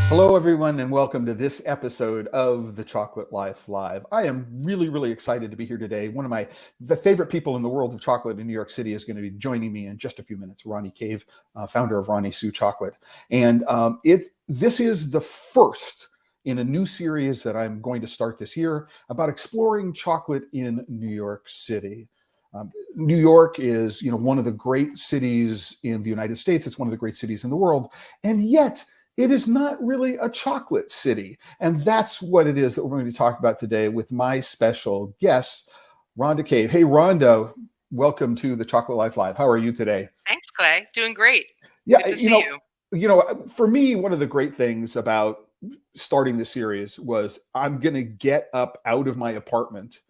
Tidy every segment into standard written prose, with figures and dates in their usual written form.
Hello, everyone, and welcome to this episode of The Chocolate Life Live. I am really, really excited to be here today. One of my favorite people in the world of chocolate in New York City is going to be joining me in just a few minutes, Rhonda Kave, founder of Roni-Sue Chocolate. And this is the first in a new series that I'm going to start this year about exploring chocolate in New York City. New York is, one of the great cities in the United States. It's one of the great cities in the world. And yet, it is not really a chocolate city. And that's what it is that we're going to talk about today with my special guest, Rhonda Kave. Hey, Rhonda, welcome to the Chocolate Life Live. How are you today? Thanks, Clay. Doing great. Yeah, Good to see you. For me, one of the great things about starting the series was I'm going to get up out of my apartment,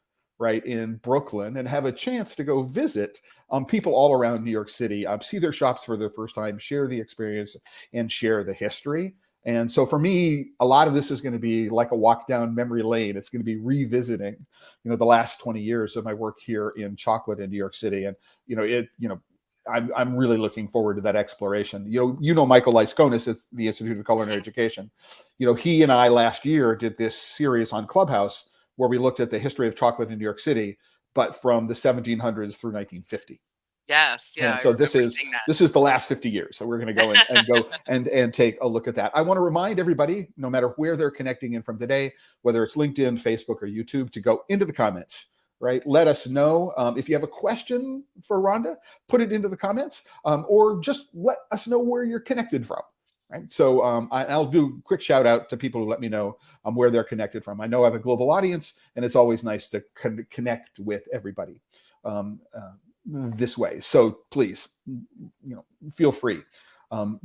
right, in Brooklyn and have a chance to go visit people all around New York City, see their shops for the first time, share the experience, and share the history. And so for me, a lot of this is going to be like a walk down memory lane. It's going to be revisiting, the last 20 years of my work here in chocolate in New York City. And, I'm really looking forward to that exploration. Michael Lyskonis at the Institute of Culinary Education. He and I last year did this series on Clubhouse where we looked at the history of chocolate in New York City, but from the 1700s through 1950. Yes, yeah, And I so remember seeing that. this is the last 50 years. So we're going to go and take a look at that. I want to remind everybody, no matter where they're connecting in from today, whether it's LinkedIn, Facebook, or YouTube, to go into the comments. Right. Let us know if you have a question for Rhonda, put it into the comments, or just let us know where you're connected from. Right. So I'll do a quick shout out to people who let me know where they're connected from. I know I have a global audience, and it's always nice to connect with everybody this way. So please, feel free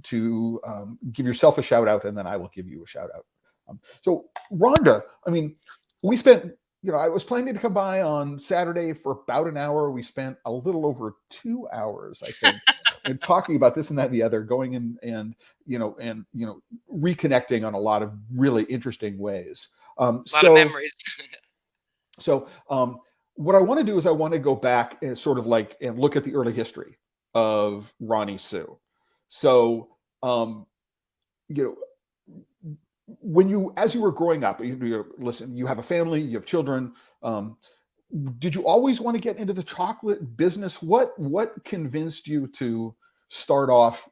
to give yourself a shout out, and then I will give you a shout out. So Rhonda, we spent, I was planning to come by on Saturday for about an hour. We spent a little over 2 hours, I think, and talking about this and that and the other, going in and reconnecting on a lot of really interesting ways. A lot of memories. So what I want to do is I want to go back and sort of and look at the early history of Roni-Sue. So, as you were growing up, listen, you have a family, you have children. Did you always want to get into the chocolate business? What convinced you to start off?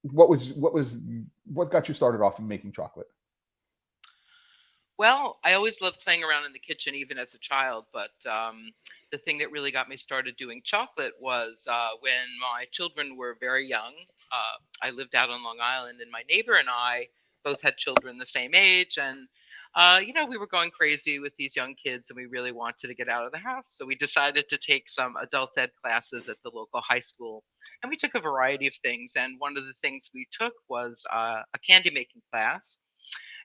What got you started off in making chocolate? Well, I always loved playing around in the kitchen, even as a child. But the thing that really got me started doing chocolate was when my children were very young. I lived out on Long Island, and my neighbor and I both had children the same age. And, we were going crazy with these young kids, and we really wanted to get out of the house. So we decided to take some adult ed classes at the local high school. And we took a variety of things. And one of the things we took was a candy making class.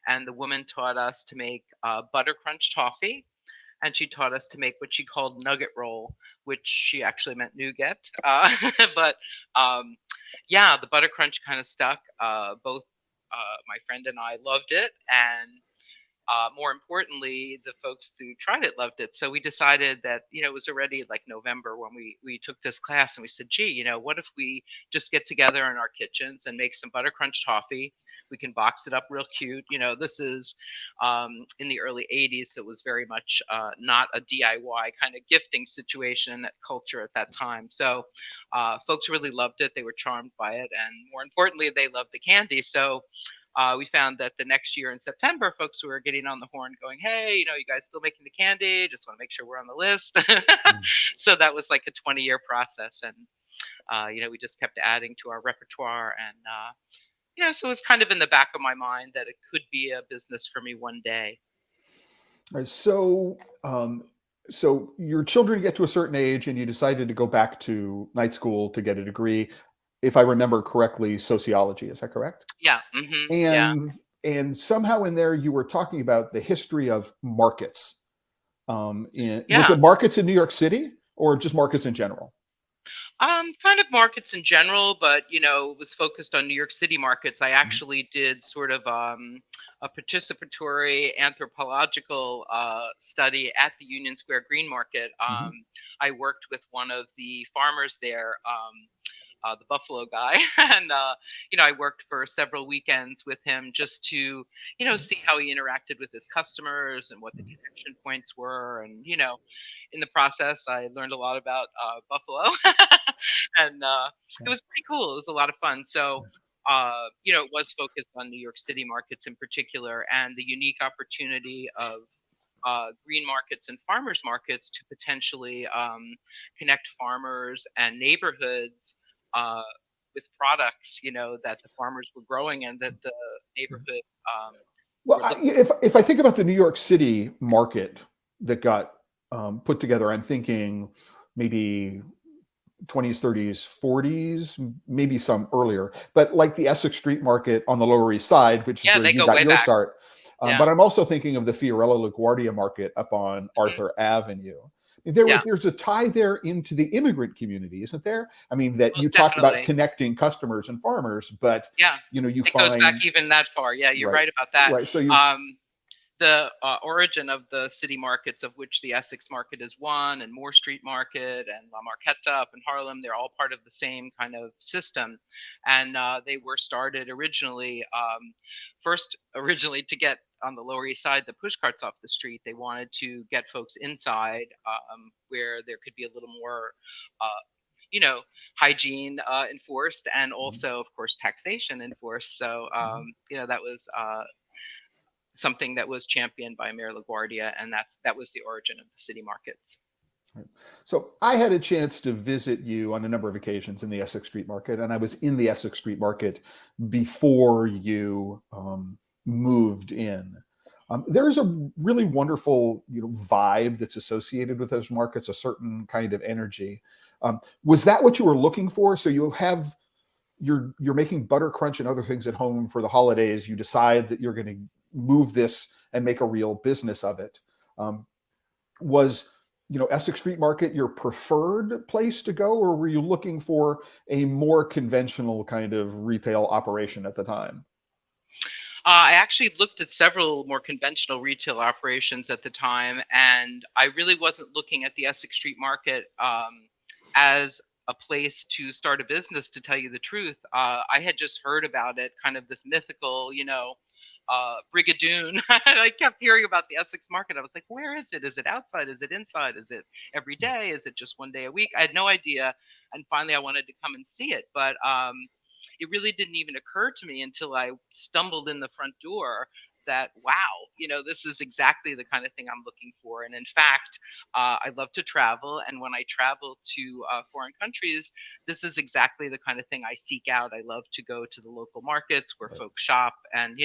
And the woman taught us to make butter crunch toffee, and she taught us to make what she called nugget roll, which she actually meant nougat. But yeah, the butter crunch kind of stuck. Both my friend and I loved it, and more importantly, the folks who tried it loved it. So we decided that, it was already like November when we took this class, and we said, gee, what if we just get together in our kitchens and make some butter crunch toffee? We can box it up real cute. This is in the early 80s. So it was very much not a DIY kind of gifting situation culture at that time. So folks really loved it. They were charmed by it. And more importantly, they loved the candy. So we found that the next year in September, folks were getting on the horn going, hey, you guys still making the candy? Just want to make sure we're on the list. So that was like a 20-year process. And, we just kept adding to our repertoire. And, so it's kind of in the back of my mind that it could be a business for me one day. All right, so your children get to a certain age and you decided to go back to night school to get a degree. If I remember correctly, sociology, is that correct? Yeah. Mm-hmm, and somehow in there you were talking about the history of markets. Was it markets in New York City or just markets in general? Kind of markets in general, but it was focused on New York City markets. I actually did sort of a participatory anthropological study at the Union Square Green Market. I worked with one of the farmers there the Buffalo guy, and I worked for several weekends with him just to see how he interacted with his customers and what the connection points were, and in the process, I learned a lot about Buffalo, and it was pretty cool. It was a lot of fun. So. It was focused on New York City markets in particular, and the unique opportunity of green markets and farmers markets to potentially connect farmers and neighborhoods with products, that the farmers were growing and that the neighborhood. Well, if I think about the New York City market that got put together, I'm thinking maybe 20s, 30s, 40s, maybe some earlier, but like the Essex Street Market on the Lower East Side, which is where you got your start. But I'm also thinking of the Fiorello LaGuardia Market up on Arthur Avenue. There's a tie there into the immigrant community, isn't there? I mean, that Most you talked about connecting customers and farmers, but you find goes back even that far. Yeah, you're right about that. Right. So the origin of the city markets, of which the Essex Market is one, and Moore Street Market, and La Marqueta up in Harlem, they're all part of the same kind of system. And they were started originally, originally to get on the Lower East Side the push carts off the street. They wanted to get folks inside where there could be a little more hygiene enforced, and also, of course, taxation enforced. So, that was something that was championed by Mayor LaGuardia, and that was the origin of the city markets. Right. So I had a chance to visit you on a number of occasions in the Essex Street Market, and I was in the Essex Street Market before you moved in. There's a really wonderful vibe that's associated with those markets, a certain kind of energy. Was that what you were looking for? So you're making butter crunch and other things at home for the holidays. You decide that you're going to move this and make a real business of it. Was Essex Street Market your preferred place to go, or were you looking for a more conventional kind of retail operation at the time? I actually looked at several more conventional retail operations at the time, and I really wasn't looking at the Essex Street Market as a place to start a business, to tell you the truth. I had just heard about it, kind of this mythical, Brigadoon. I kept hearing about the Essex Market. I was like, where is it? Is it outside? Is it inside? Is it every day? Is it just one day a week? I had no idea. And finally, I wanted to come and see it. But it really didn't even occur to me until I stumbled in the front door that, wow, this is exactly the kind of thing I'm looking for. And in fact, I love to travel. And when I travel to foreign countries, this is exactly the kind of thing I seek out. I love to go to the local markets where folks shop. And,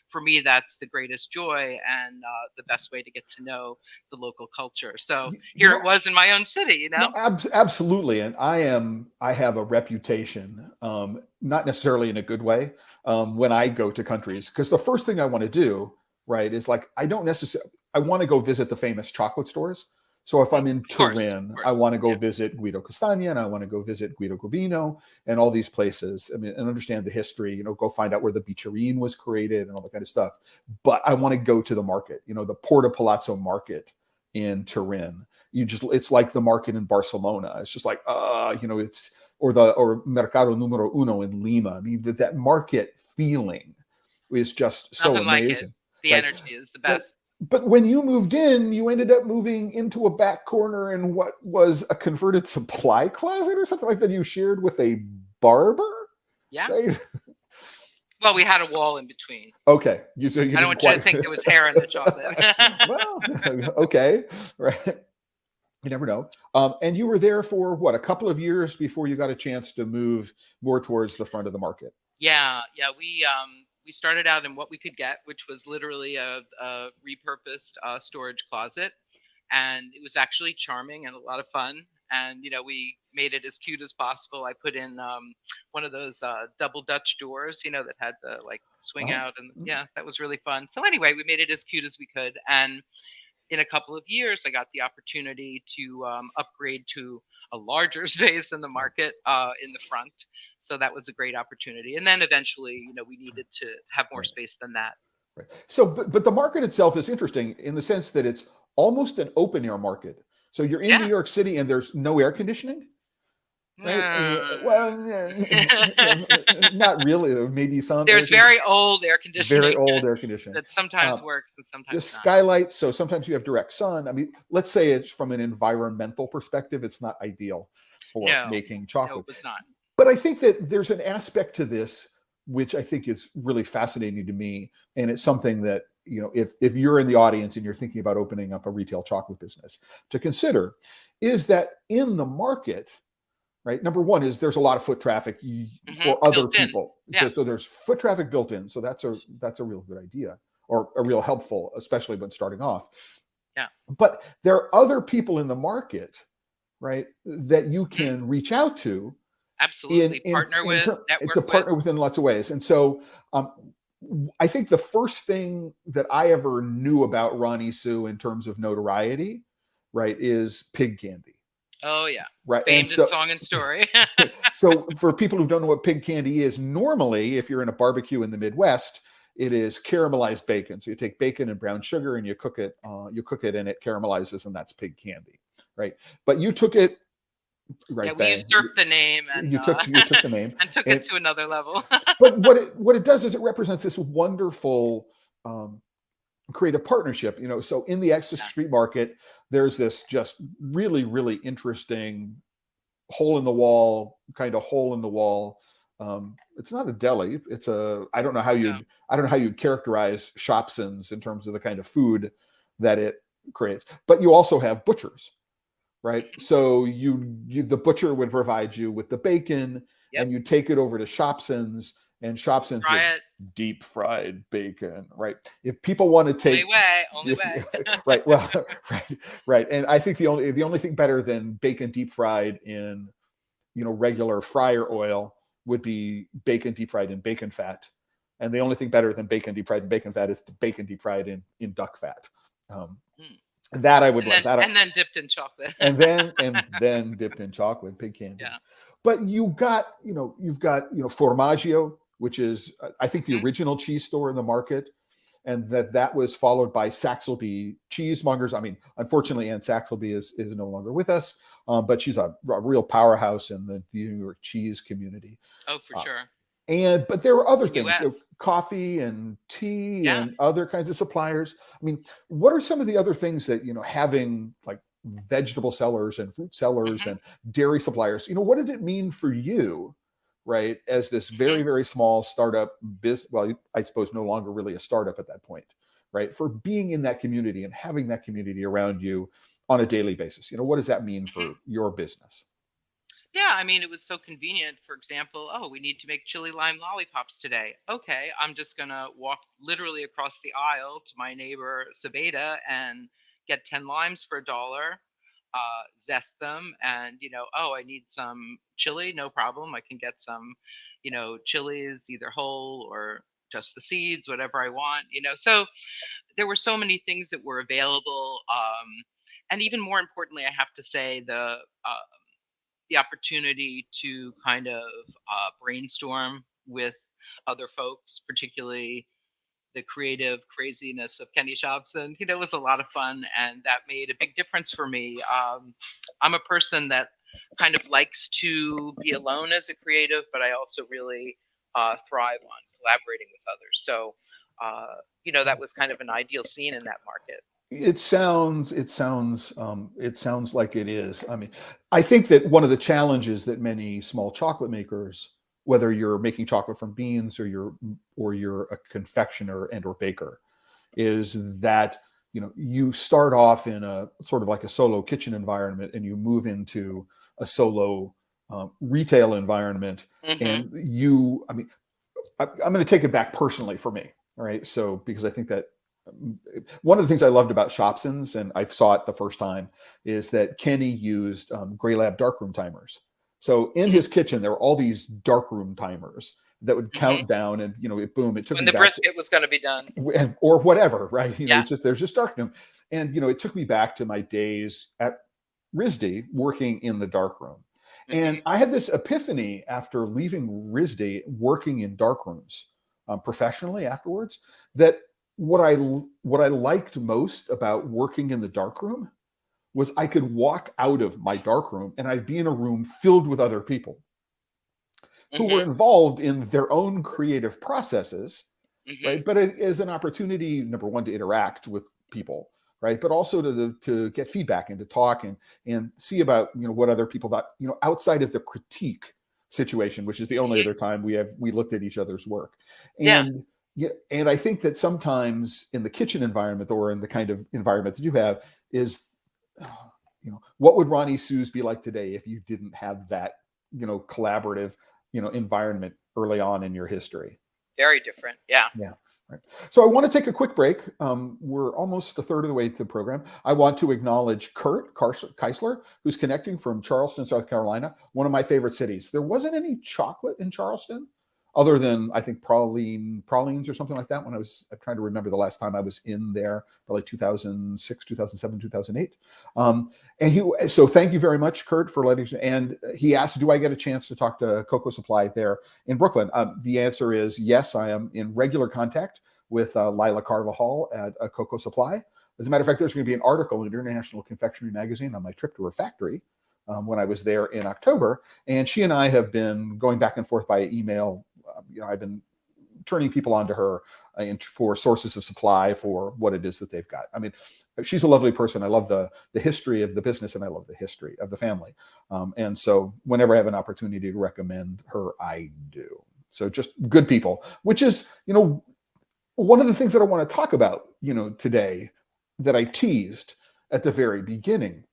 for me, that's the greatest joy and the best way to get to know the local culture. So here it was in my own city, No, absolutely. And I have a reputation, not necessarily in a good way, when I go to countries, because the first thing I want to do, right, is like, I want to go visit the famous chocolate stores. So if I'm in Turin, I want to go visit Guido Castagna, and I want to go visit Guido Gobino and all these places. I mean, and understand the history, go find out where the Biccerine was created and all that kind of stuff. But I want to go to the market, the Porta Palazzo market in Turin. It's like the market in Barcelona. It's just like, it's, or Mercado Numero Uno in Lima. I mean, that market feeling is just so amazing. The energy is the best. But when you moved in, you ended up moving into a back corner in what was a converted supply closet or something like that you shared with a barber? Yeah. Right? Well, we had a wall in between. Okay. I don't want you to think there was hair in the chocolate. Well, okay. Right. You never know. And you were there for what, a couple of years before you got a chance to move more towards the front of the market? Yeah. We started out in what we could get, which was literally a repurposed storage closet. And it was actually charming and a lot of fun. And, we made it as cute as possible. I put in one of those double Dutch doors, that had the swing out. And that was really fun. So anyway, we made it as cute as we could. And in a couple of years, I got the opportunity to upgrade to a larger space in the market in the front. So that was a great opportunity. And then eventually, we needed to have more space than that. Right. So, but the market itself is interesting in the sense that it's almost an open air market. So you're in New York City and there's no air conditioning? right? Well, not really. Maybe some There's very old air very conditioning old air conditioning. that sometimes works and The sometimes not. skylights, so sometimes you have direct sun. I mean, let's say it's from an environmental perspective, it's not ideal for making chocolate. No, it was not. But I think that there's an aspect to this which I think is really fascinating to me, and it's something that, you know, if you're in the audience and you're thinking about opening up a retail chocolate business, to consider is that in the market, right? Number one is there's a lot of foot traffic for other people. Yeah. So there's foot traffic built in. So that's a real good idea, or a real helpful, especially when starting off. Yeah. But there are other people in the market, right, that you can reach out to. Absolutely. Partner with in lots of ways. And so I think the first thing that I ever knew about Roni-Sue in terms of notoriety, right, is pig candy. Oh, yeah. Right. Famous song and story. So for people who don't know what pig candy is, normally, if you're in a barbecue in the Midwest, it is caramelized bacon. So you take bacon and brown sugar and you cook it and it caramelizes, and that's pig candy. Right. But you took it. Right, yeah, we usurped the name, and you took the name and took it to another level. But what it does is it represents this wonderful creative partnership. You know, so in the Exeter Street Market, there's this just really, really interesting hole in the wall. It's not a deli. It's I don't know how you'd characterize Shopsons in terms of the kind of food that it creates. But you also have butchers. Right. So the butcher would provide you with the bacon, and you take it over to Shopsons, and Shopsons with deep fried bacon. Right. If people want to take only way. Right. Well, right. And I think the only thing better than bacon deep fried in, you know, regular fryer oil would be bacon deep fried in bacon fat. And the only thing better than bacon deep fried in bacon fat is bacon deep fried in duck fat. That I would like. And then dipped in chocolate. and then dipped in chocolate, pig candy. Yeah. But you've got Formaggio, which is I think the original cheese store in the market, and that was followed by Saxelby cheesemongers. I mean, unfortunately, Anne Saxelby is no longer with us, but she's a real powerhouse in the New York cheese community. Oh, for sure. But there were other things, coffee and tea and other kinds of suppliers. I mean, what are some of the other things that, you know, having like vegetable sellers and fruit sellers and dairy suppliers, you know, what did it mean for you, right, as this very, very small startup business? Well, I suppose no longer really a startup at that point, right? For being in that community and having that community around you on a daily basis, you know, what does that mean for your business? Yeah, I mean, it was so convenient. For example, we need to make chili lime lollipops today. Okay, I'm just going to walk literally across the aisle to my neighbor Sabeda and get 10 limes for $1, zest them, and, you know, I need some chili. No problem. I can get some, you know, chilies, either whole or just the seeds, whatever I want, you know. So there were so many things that were available. And even more importantly, I have to say the opportunity to kind of brainstorm with other folks, particularly the creative craziness of Kenny Shopson, you know, was a lot of fun, and that made a big difference for me. I'm a person that kind of likes to be alone as a creative, but I also really thrive on collaborating with others. So, you know, that was kind of an ideal scene in that market. It sounds like it is. I mean, I think that one of the challenges that many small chocolate makers, whether you're making chocolate from beans or you're a confectioner and or baker, is that, you know, you start off in a sort of like a solo kitchen environment and you move into a solo retail environment. And I'm going to take it back personally for me. All right. So, because I think that one of the things I loved about Shopsons, and I saw it the first time, is that Kenny used Gray Lab darkroom timers. So in his kitchen, there were all these darkroom timers that would count down, and, you know, it took when me the back brisket was going to be done, or whatever, right? You know, there's just darkroom, and, you know, it took me back to my days at RISD working in the darkroom, and I had this epiphany after leaving RISD, working in darkrooms professionally afterwards, that what I liked most about working in the darkroom was I could walk out of my dark room and I'd be in a room filled with other people who were involved in their own creative processes, right? But it is an opportunity, number one, to interact with people, right? But also to get feedback and to talk and see about, what other people thought, outside of the critique situation, which is the only other time we looked at each other's work. And yeah, and I think that sometimes in the kitchen environment or in the kind of environment that you have is, what would Roni-Sue's be like today if you didn't have that, collaborative, environment early on in your history? Very different. Yeah. Yeah. Right. So I want to take a quick break. We're almost a third of the way to the program. I want to acknowledge Kurt Keisler, who's connecting from Charleston, South Carolina, one of my favorite cities. There wasn't any chocolate in Charleston other than, I think, pralines or something like that. I'm trying to remember the last time I was in there, probably 2006, 2007, 2008. So thank you very much, Kurt, for letting me. And he asked, do I get a chance to talk to Cocoa Supply there in Brooklyn? The answer is yes. I am in regular contact with Lila Carvajal at Cocoa Supply. As a matter of fact, there's going to be an article in International Confectionery Magazine on my trip to her factory when I was there in October. And she and I have been going back and forth by email. I've been turning people onto her for sources of supply for what it is that they've got. I mean, she's a lovely person. I love the history of the business and I love the history of the family. And so whenever I have an opportunity to recommend her, I do. So just good people, which is, one of the things that I want to talk about, today that I teased at the very beginning.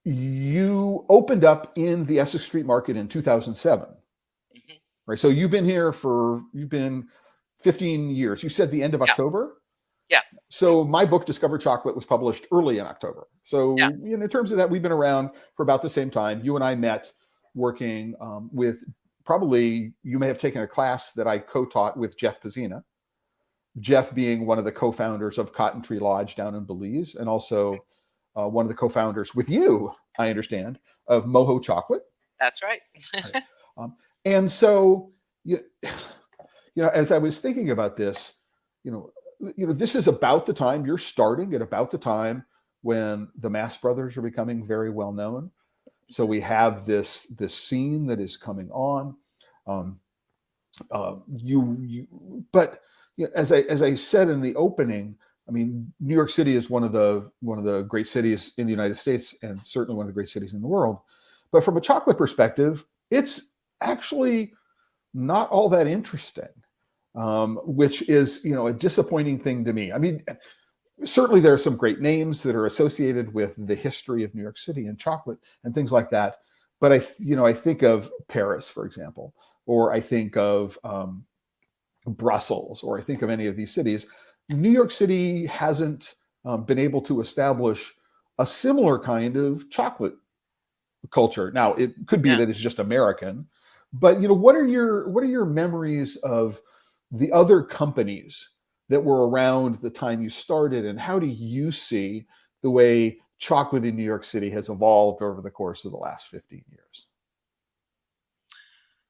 You opened up in the Essex Street Market in 2007. Right. So you've been 15 years. You said the end of October? Yeah. So my book, Discover Chocolate, was published early in October. So in terms of that, we've been around for about the same time. You and I met working with, probably you may have taken a class that I co-taught with Jeff Pizzina. Jeff being one of the co-founders of Cotton Tree Lodge down in Belize, and also one of the co-founders with you, I understand, of Moho Chocolate. That's right. And so, as I was thinking about this, this is about the time you're starting at about the time when the Mass Brothers are becoming very well known. So we have this scene that is coming on. But as I said in the opening, I mean, New York City is one of the great cities in the United States, and certainly one of the great cities in the world. But from a chocolate perspective, it's actually not all that interesting, which is, a disappointing thing to me. I mean, certainly there are some great names that are associated with the history of New York City and chocolate and things like that. But I think of Paris, for example, or I think of Brussels, or I think of any of these cities. New York City hasn't been able to establish a similar kind of chocolate culture. Now, it could be that it's just American. But what are your memories of the other companies that were around the time you started, and how do you see the way chocolate in New York City has evolved over the course of the last 15 years?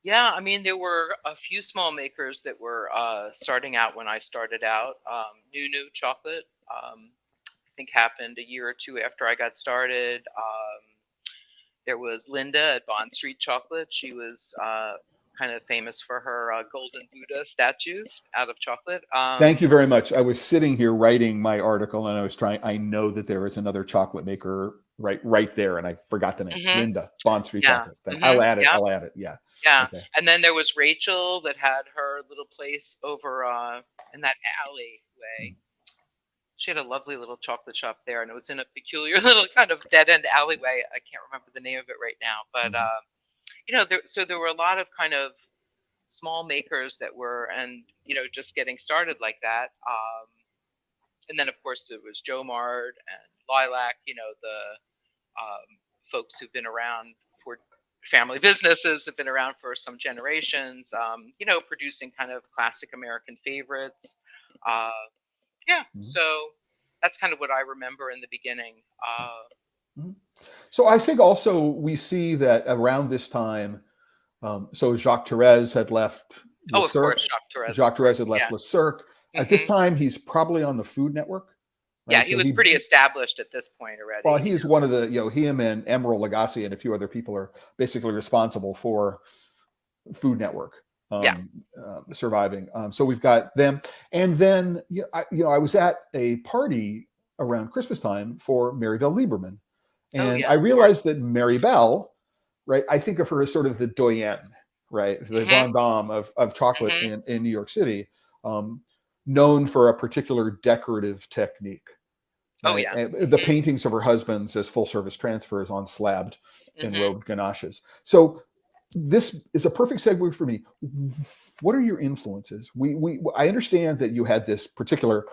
Yeah, I mean, there were a few small makers that were starting out when I started out. New Chocolate, I think, happened a year or two after I got started. There was Linda at Bond Street Chocolate. She was kind of famous for her golden Buddha statues out of chocolate. Thank you very much. I was sitting here writing my article, and I know that there is another chocolate maker right there, and I forgot the name. Linda, Bond Street Chocolate. I'll add it. I'll add it. Yeah. Yeah. Okay. And then there was Rachel that had her little place over in that alleyway. She had a lovely little chocolate shop there, and it was in a peculiar little kind of dead-end alleyway. I can't remember the name of it right now, but so there were a lot of kind of small makers that were, and just getting started like that. And then of course there was Joe Mart and Lilac. The folks who've been around for family businesses, have been around for some generations. Producing kind of classic American favorites. So that's kind of what I remember in the beginning. So I think also we see that around this time, so Jacques Therese had left. Of course, Jacques Therese had left Le Cirque. At this time, he's probably on the Food Network. Yeah, right? he So was pretty established at this point well, already, you he's know. one of the, him and Emeril Lagasse and a few other people are basically responsible for Food Network Yeah. surviving. So we've got them, and then I was at a party around Christmas time for Mary Bell Lieberman, Oh and yeah, I of course. realized that Mary Bell, right? I think of her as sort of the doyenne, right? The Mhm. grande dame of chocolate Mhm. in New York City, um, known for a particular decorative technique, Oh right? yeah. And the Mhm. paintings of her husband's as full service transfers on slabbed and Mhm. robed ganaches. So this is a perfect segue for me. What are your influences? I understand that you had this particular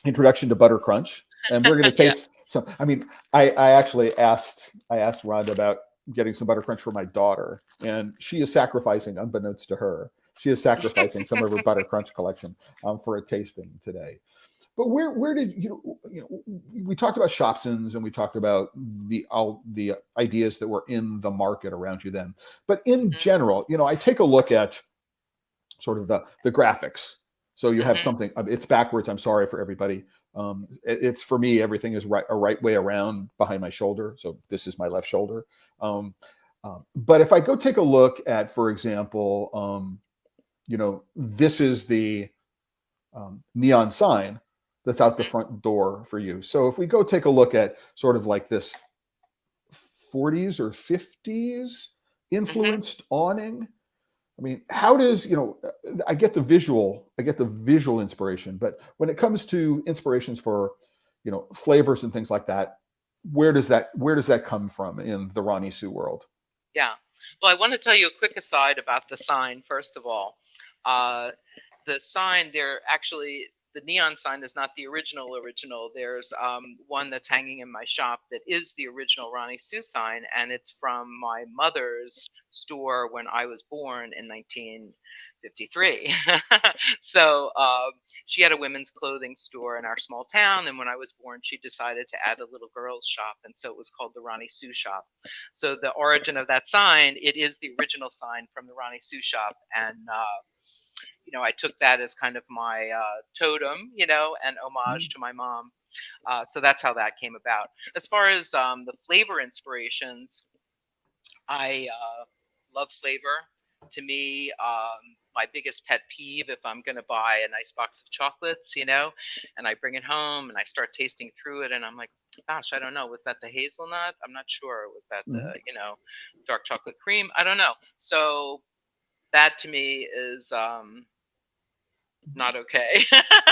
introduction to butter crunch, and we're going to Yeah. taste some. I mean, I actually asked Rhonda about getting some butter crunch for my daughter, and she is sacrificing, unbeknownst to her, she is sacrificing some of her butter crunch collection for a tasting today. But where did we talked about Shopsons and we talked about the ideas that were in the market around you then. But in Mhm. general, I take a look at sort of the graphics. So you have Mhm. something. It's backwards. I'm sorry for everybody. It's for me. Everything is a right way around behind my shoulder. So this is my left shoulder. Um, but if I go take a look at, for example, this is the neon sign that's out the Mhm. front door for you. So if we go take a look at sort of like this 40s or 50s Mhm. influenced awning, I mean, how does, I get the visual inspiration, but when it comes to inspirations for, flavors and things like that, where does that come from in the Roni-Sue world? Yeah. Well, I want to tell you a quick aside about the sign, first of all. Uh, the sign, there actually, the neon sign is not the original. There's one that's hanging in my shop that is the original Roni-Sue sign, and it's from my mother's store when I was born in 1953. So she had a women's clothing store in our small town, and when I was born, she decided to add a little girl's shop, and so it was called the Roni-Sue shop. So the origin of that sign, it is the original sign from the Roni-Sue shop, and I took that as kind of my totem, and homage to my mom. So that's how that came about. As far as the flavor inspirations, I love flavor. To me, my biggest pet peeve, if I'm going to buy a nice box of chocolates, and I bring it home and I start tasting through it, and I'm like, gosh, I don't know. Was that the hazelnut? I'm not sure. Was that the, Mhm. dark chocolate cream? I don't know. So that to me is not okay.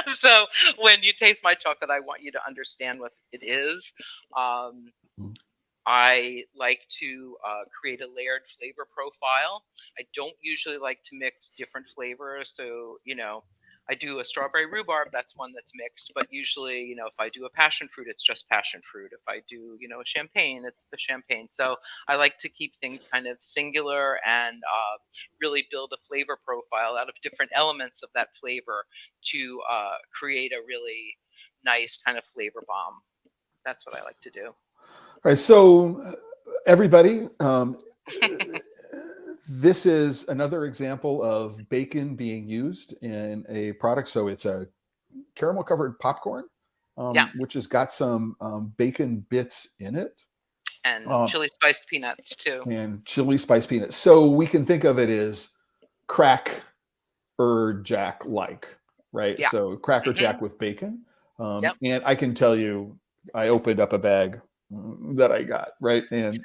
So when you taste my chocolate, I want you to understand what it is. Um, I like to create a layered flavor profile. I don't usually like to mix different flavors. So, I do a strawberry rhubarb, that's one that's mixed. But usually, if I do a passion fruit, it's just passion fruit. If I do, a champagne, it's the champagne. So I like to keep things kind of singular and really build a flavor profile out of different elements of that flavor to create a really nice kind of flavor bomb. That's what I like to do. All right. So everybody, this is another example of bacon being used in a product. So it's a caramel covered popcorn, Yeah. which has got some bacon bits in it, And um, chili spiced peanuts too. and chili spice peanuts. So we can think of it as crack jack like, right? Yeah. So cracker Mhm. jack with bacon. Yep. And I can tell you, I opened up a bag that I got, right? And,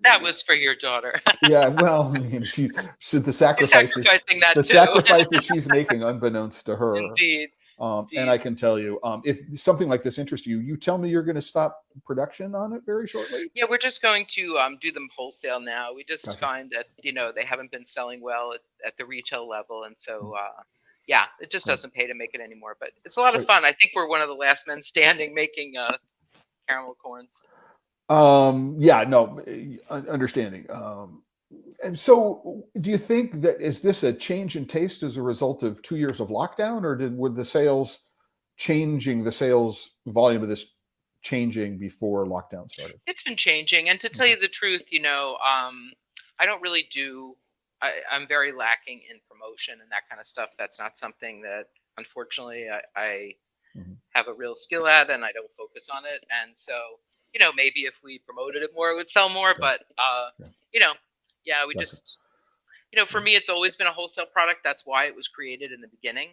That was for your daughter. yeah, well, the You're sacrifices, sacrificing that the too. sacrifices she's making, unbeknownst to her. Indeed. And I Indeed. can tell you, if something like this interests you, you tell me you're going to stop production on it very shortly. Yeah, we're just going to do them wholesale now. We just Gotcha. find that, they haven't been selling well at the retail level. And so, yeah, it just Right. doesn't pay to make it anymore. But it's a lot of Right. fun. I think we're one of the last men standing making caramel corns. Yeah, no, understanding. And so, do you think that is this a change in taste as a result of 2 years of lockdown, or were the sales volume of this changing before lockdown started? It's been changing, and to tell Okay. you the truth, I don't really do. I'm very lacking in promotion and that kind of stuff. That's not something that, unfortunately, I Mhm. have a real skill at, and I don't focus on it. And so, you know, maybe if we promoted it more, it would sell more. But you know, yeah, we Gotcha. just, you know, for me, it's always been a wholesale product. That's why it was created in the beginning.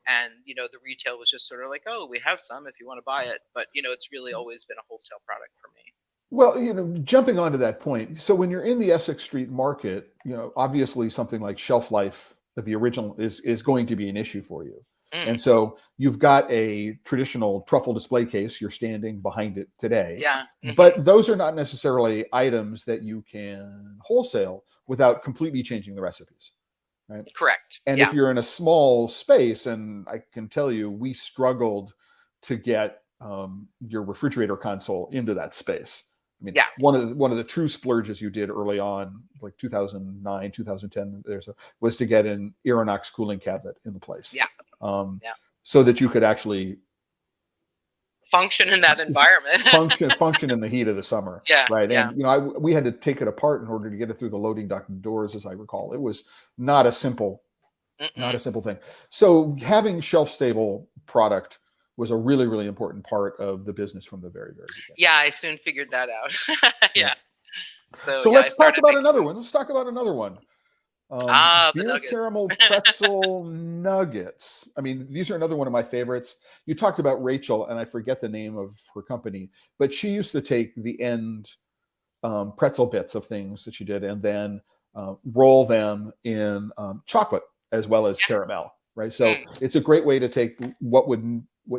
And, you know, the retail was just sort of like, oh, we have some if you want to buy it. But, you know, it's really always been a wholesale product for me. Well, you know, jumping onto that point, so when you're in the Essex Street market, you know, obviously something like shelf life of the original is going to be an issue for you. And so you've got a traditional truffle display case, you're standing behind it today. Yeah. But those are not necessarily items that you can wholesale without completely changing the recipes, right? Correct. And if you're in a small space, and I can tell you, we struggled to get your refrigerator console into that space. I mean, one of the true splurges you did early on, like 2009, 2010, was to get an Aeronox cooling cabinet in the place. So that you could actually function in that environment. function in the heat of the summer. Right. And you know, we had to take it apart in order to get it through the loading dock doors, as I recall. It was not a simple thing. So having shelf stable product was a really, really important part of the business from the very, very beginning. Yeah, I soon figured that out. So let's talk about another one. Let's talk about another one. Beer caramel pretzel nuggets. I mean, these are another one of my favorites. You talked about Rachel, and I forget the name of her company, but she used to take the end pretzel bits of things that she did and then roll them in chocolate as well as caramel, right? So it's a great way to take what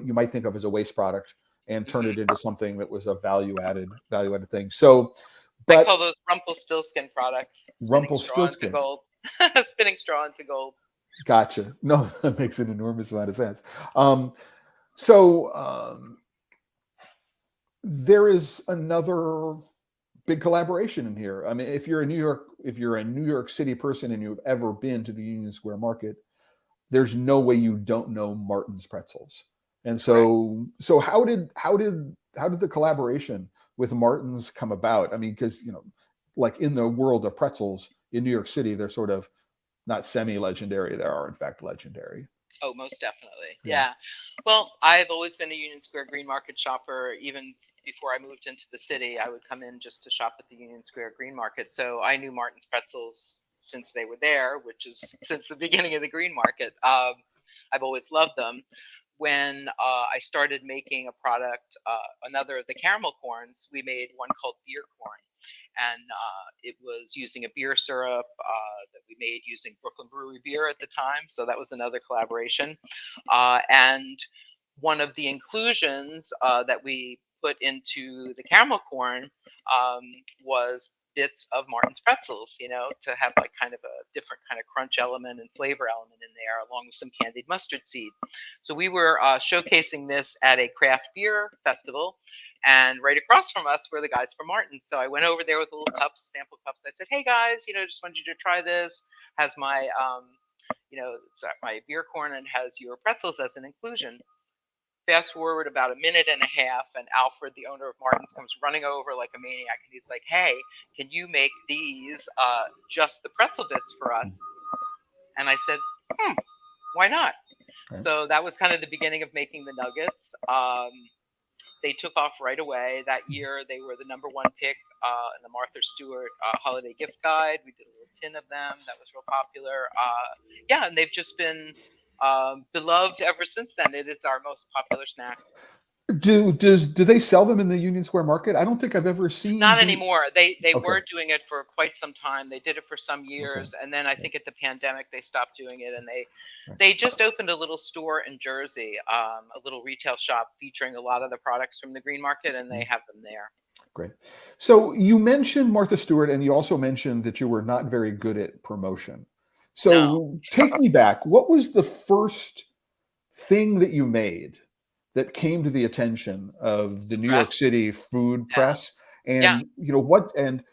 you might think of as a waste product and turn it into something that was a value-added thing. So, but I call those Rumpelstiltskin products. Rumpelstiltskin. Spinning straw into gold. Gotcha. No, that makes an enormous amount of sense. There is another big collaboration in here. I mean, if you're a New York City person and you've ever been to the Union Square Market, there's no way you don't know Martin's Pretzels. And so how did the collaboration with Martin's come about? I mean, because, you know, like in the world of pretzels in New York City, they're sort of not semi-legendary. They are, in fact, legendary. Oh, most definitely. Yeah. Well, I've always been a Union Square Green Market shopper. Even before I moved into the city, I would come in just to shop at the Union Square Green Market. So I knew Martin's Pretzels since they were there, which is since the beginning of the Green Market. I've always loved them. When I started making a product, the caramel corns, we made one called beer corn. And it was using a beer syrup that we made using Brooklyn Brewery beer at the time. So that was another collaboration. And one of the inclusions that we put into the caramel corn was bits of Martin's Pretzels, you know, to have like kind of a different kind of crunch element and flavor element in there, along with some candied mustard seed. So we were showcasing this at a craft beer festival, and right across from us were the guys from Martin. So I went over there with little cups, sample cups. I said, "Hey guys, you know, just wanted you to try this. Has my, it's my beer corn and has your pretzels as an inclusion." Fast forward about a minute and a half, and Alfred, the owner of Martin's, comes running over like a maniac, and he's like, "Hey, can you make these just the pretzel bits for us?" And I said, "Why not?" Okay. So that was kind of the beginning of making the nuggets. They took off right away. That year, they were the #1 pick in the Martha Stewart Holiday Gift Guide. We did a little tin of them. That was real popular. And they've just been beloved ever since then. It is our most popular snack. Do they sell them in the Union Square Market? I don't think I've ever seen. Not anymore. They were doing it for quite some time. They did it for some years, and then I think at the pandemic they stopped doing it, and they just opened a little store in Jersey, a little retail shop featuring a lot of the products from the Green Market, and they have them there. Great. So you mentioned Martha Stewart, and you also mentioned that you were not very good at promotion. So take me back. What was the first thing that you made that came to the attention of the New York City food press? And you know what? And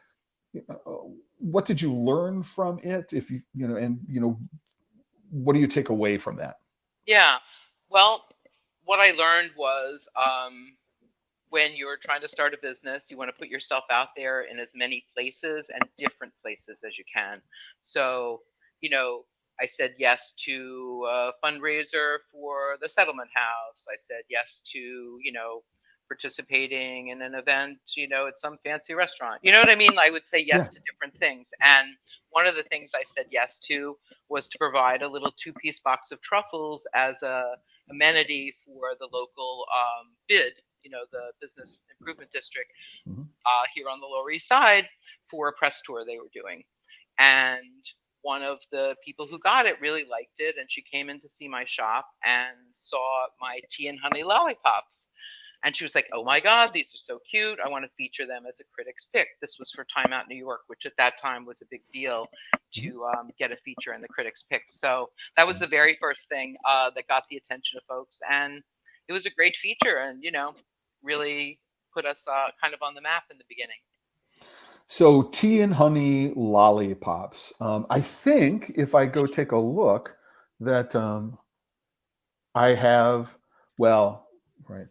what did you learn from it? If what do you take away from that? Yeah. Well, what I learned was when you're trying to start a business, you want to put yourself out there in as many places and different places as you can. So, I said yes to a fundraiser for the settlement house. I said yes to, participating in an event, at some fancy restaurant. You know what I mean? I would say yes Yeah. to different things. And one of the things I said yes to was to provide a little 2-piece box of truffles as a amenity for the local BID, the Business Improvement District Mm-hmm. here on the Lower East Side, for a press tour they were doing. And one of the people who got it really liked it, and she came in to see my shop and saw my tea and honey lollipops. And she was like, "Oh my God, these are so cute. I want to feature them as a critic's pick." This was for Time Out New York, which at that time was a big deal to get a feature in the critic's pick. So that was the very first thing that got the attention of folks. And it was a great feature and, really put us kind of on the map in the beginning. So tea and honey lollipops. I think if I go take a look that I have, well, right,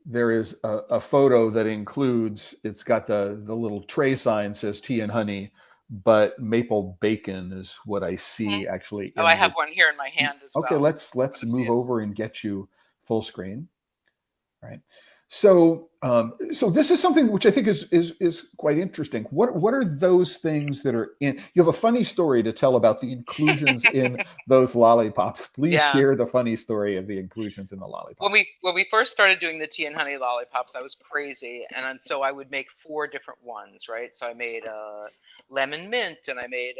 there is a photo that includes, it's got the little tray sign says tea and honey, but maple bacon is what I see actually Oh, I in have the. one here in my hand as Okay, well. let's move over and get you full screen. Right. So, so this is something which I think is quite interesting. What are those things that are in? You have a funny story to tell about the inclusions in those lollipops. Please share the funny story of the inclusions in the lollipops. When we first started doing the tea and honey lollipops, I was crazy, and so I would make 4 different ones, right? So I made lemon mint, and I made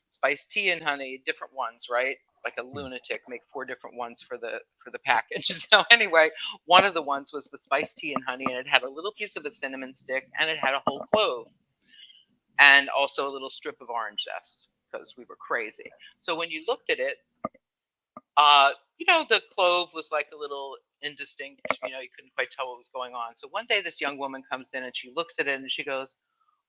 spiced tea and honey, different ones, right? Like a lunatic, make 4 different ones for the package. So anyway, one of the ones was the spiced tea and honey, and it had a little piece of a cinnamon stick, and it had a whole clove, and also a little strip of orange zest, because we were crazy. So when you looked at it, the clove was like a little indistinct. You couldn't quite tell what was going on. So one day this young woman comes in and she looks at it and she goes,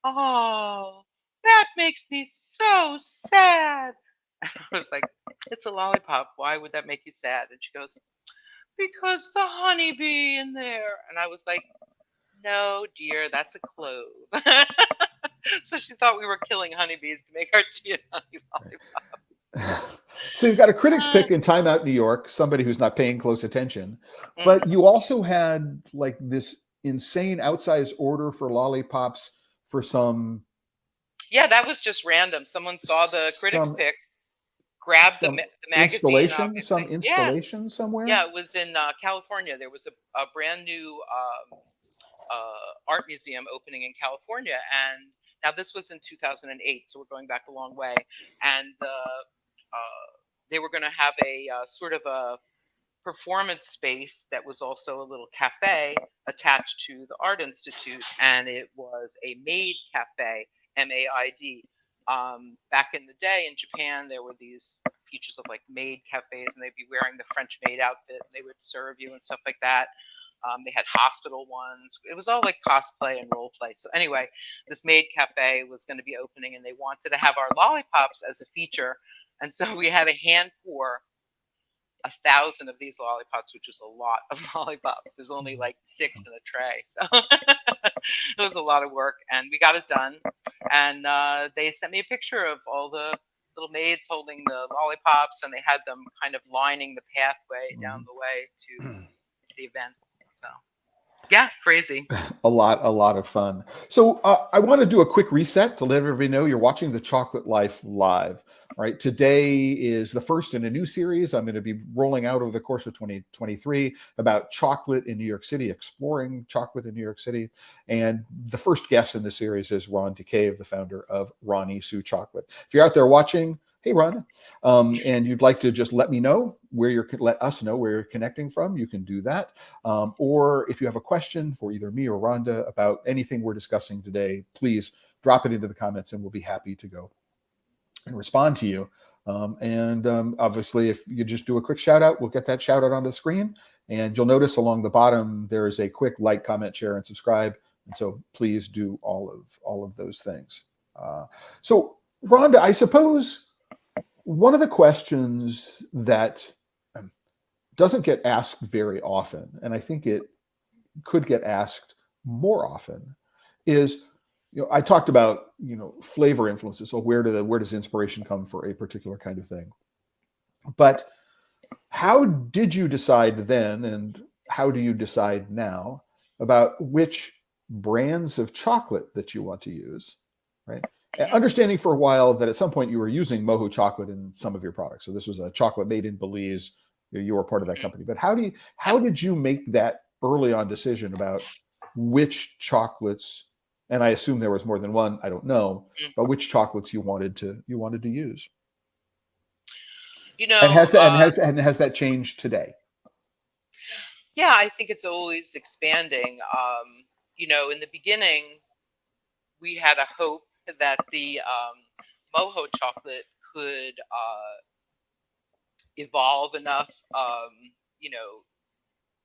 "Oh, that makes me so sad." And I was like, "It's a lollipop. Why would that make you sad?" And she goes, "Because the honeybee in there." And I was like, "No, dear, that's a clove." So she thought we were killing honeybees to make our tea and honey lollipop. So you've got a critic's pick in Time Out New York, somebody who's not paying close attention, but you also had like this insane outsized order for lollipops for some. Yeah, that was just random. Someone saw the critic's pick, grabbed the magazine. Some installation somewhere. Yeah, it was in California. There was a brand new art museum opening in California, and now this was in 2008, so we're going back a long way. And they were going to have a sort of a performance space that was also a little cafe attached to the Art Institute, and it was a maid cafe, MAID. Back in the day in Japan, there were these features of like maid cafes, and they'd be wearing the French maid outfit, and they would serve you and stuff like that. They had hospital ones. It was all like cosplay and role play. So anyway, this maid cafe was going to be opening, and they wanted to have our lollipops as a feature. And so we had a hand pour 1,000 of these lollipops, which is a lot of lollipops. There's only like 6 in a tray. So it was a lot of work, and we got it done. And they sent me a picture of all the little maids holding the lollipops, and they had them kind of lining the pathway down the way to the event. So yeah, crazy. A lot of fun. So I want to do a quick reset to let everybody know you're watching The Chocolate Life Live. Right. Today is the first in a new series I'm going to be rolling out over the course of 2023 about chocolate in New York City, exploring chocolate in New York City. And the first guest in the series is Rhonda Kave, the founder of Roni-Sue Chocolate. If you're out there watching, hey, Rhonda, and you'd like to just let us know where you're connecting from, you can do that. Or if you have a question for either me or Rhonda about anything we're discussing today, please drop it into the comments and we'll be happy to go and respond to you. Obviously, if you just do a quick shout out, we'll get that shout out on the screen. And you'll notice along the bottom, there is a quick like, comment, share, and subscribe. And so please do all of those things. So Rhonda, I suppose one of the questions that doesn't get asked very often, and I think it could get asked more often, is I talked about, flavor influences. So where does inspiration come for a particular kind of thing? But how did you decide then, and how do you decide now about which brands of chocolate that you want to use, right? Understanding for a while that at some point you were using Moho chocolate in some of your products. So this was a chocolate made in Belize. You were part of that company. But how did you make that early on decision about which chocolates, and I assume there was more than one, I don't know, but which chocolates you wanted to use? And has that changed today? Yeah, I think it's always expanding. In the beginning, we had a hope that the Moho chocolate could evolve enough,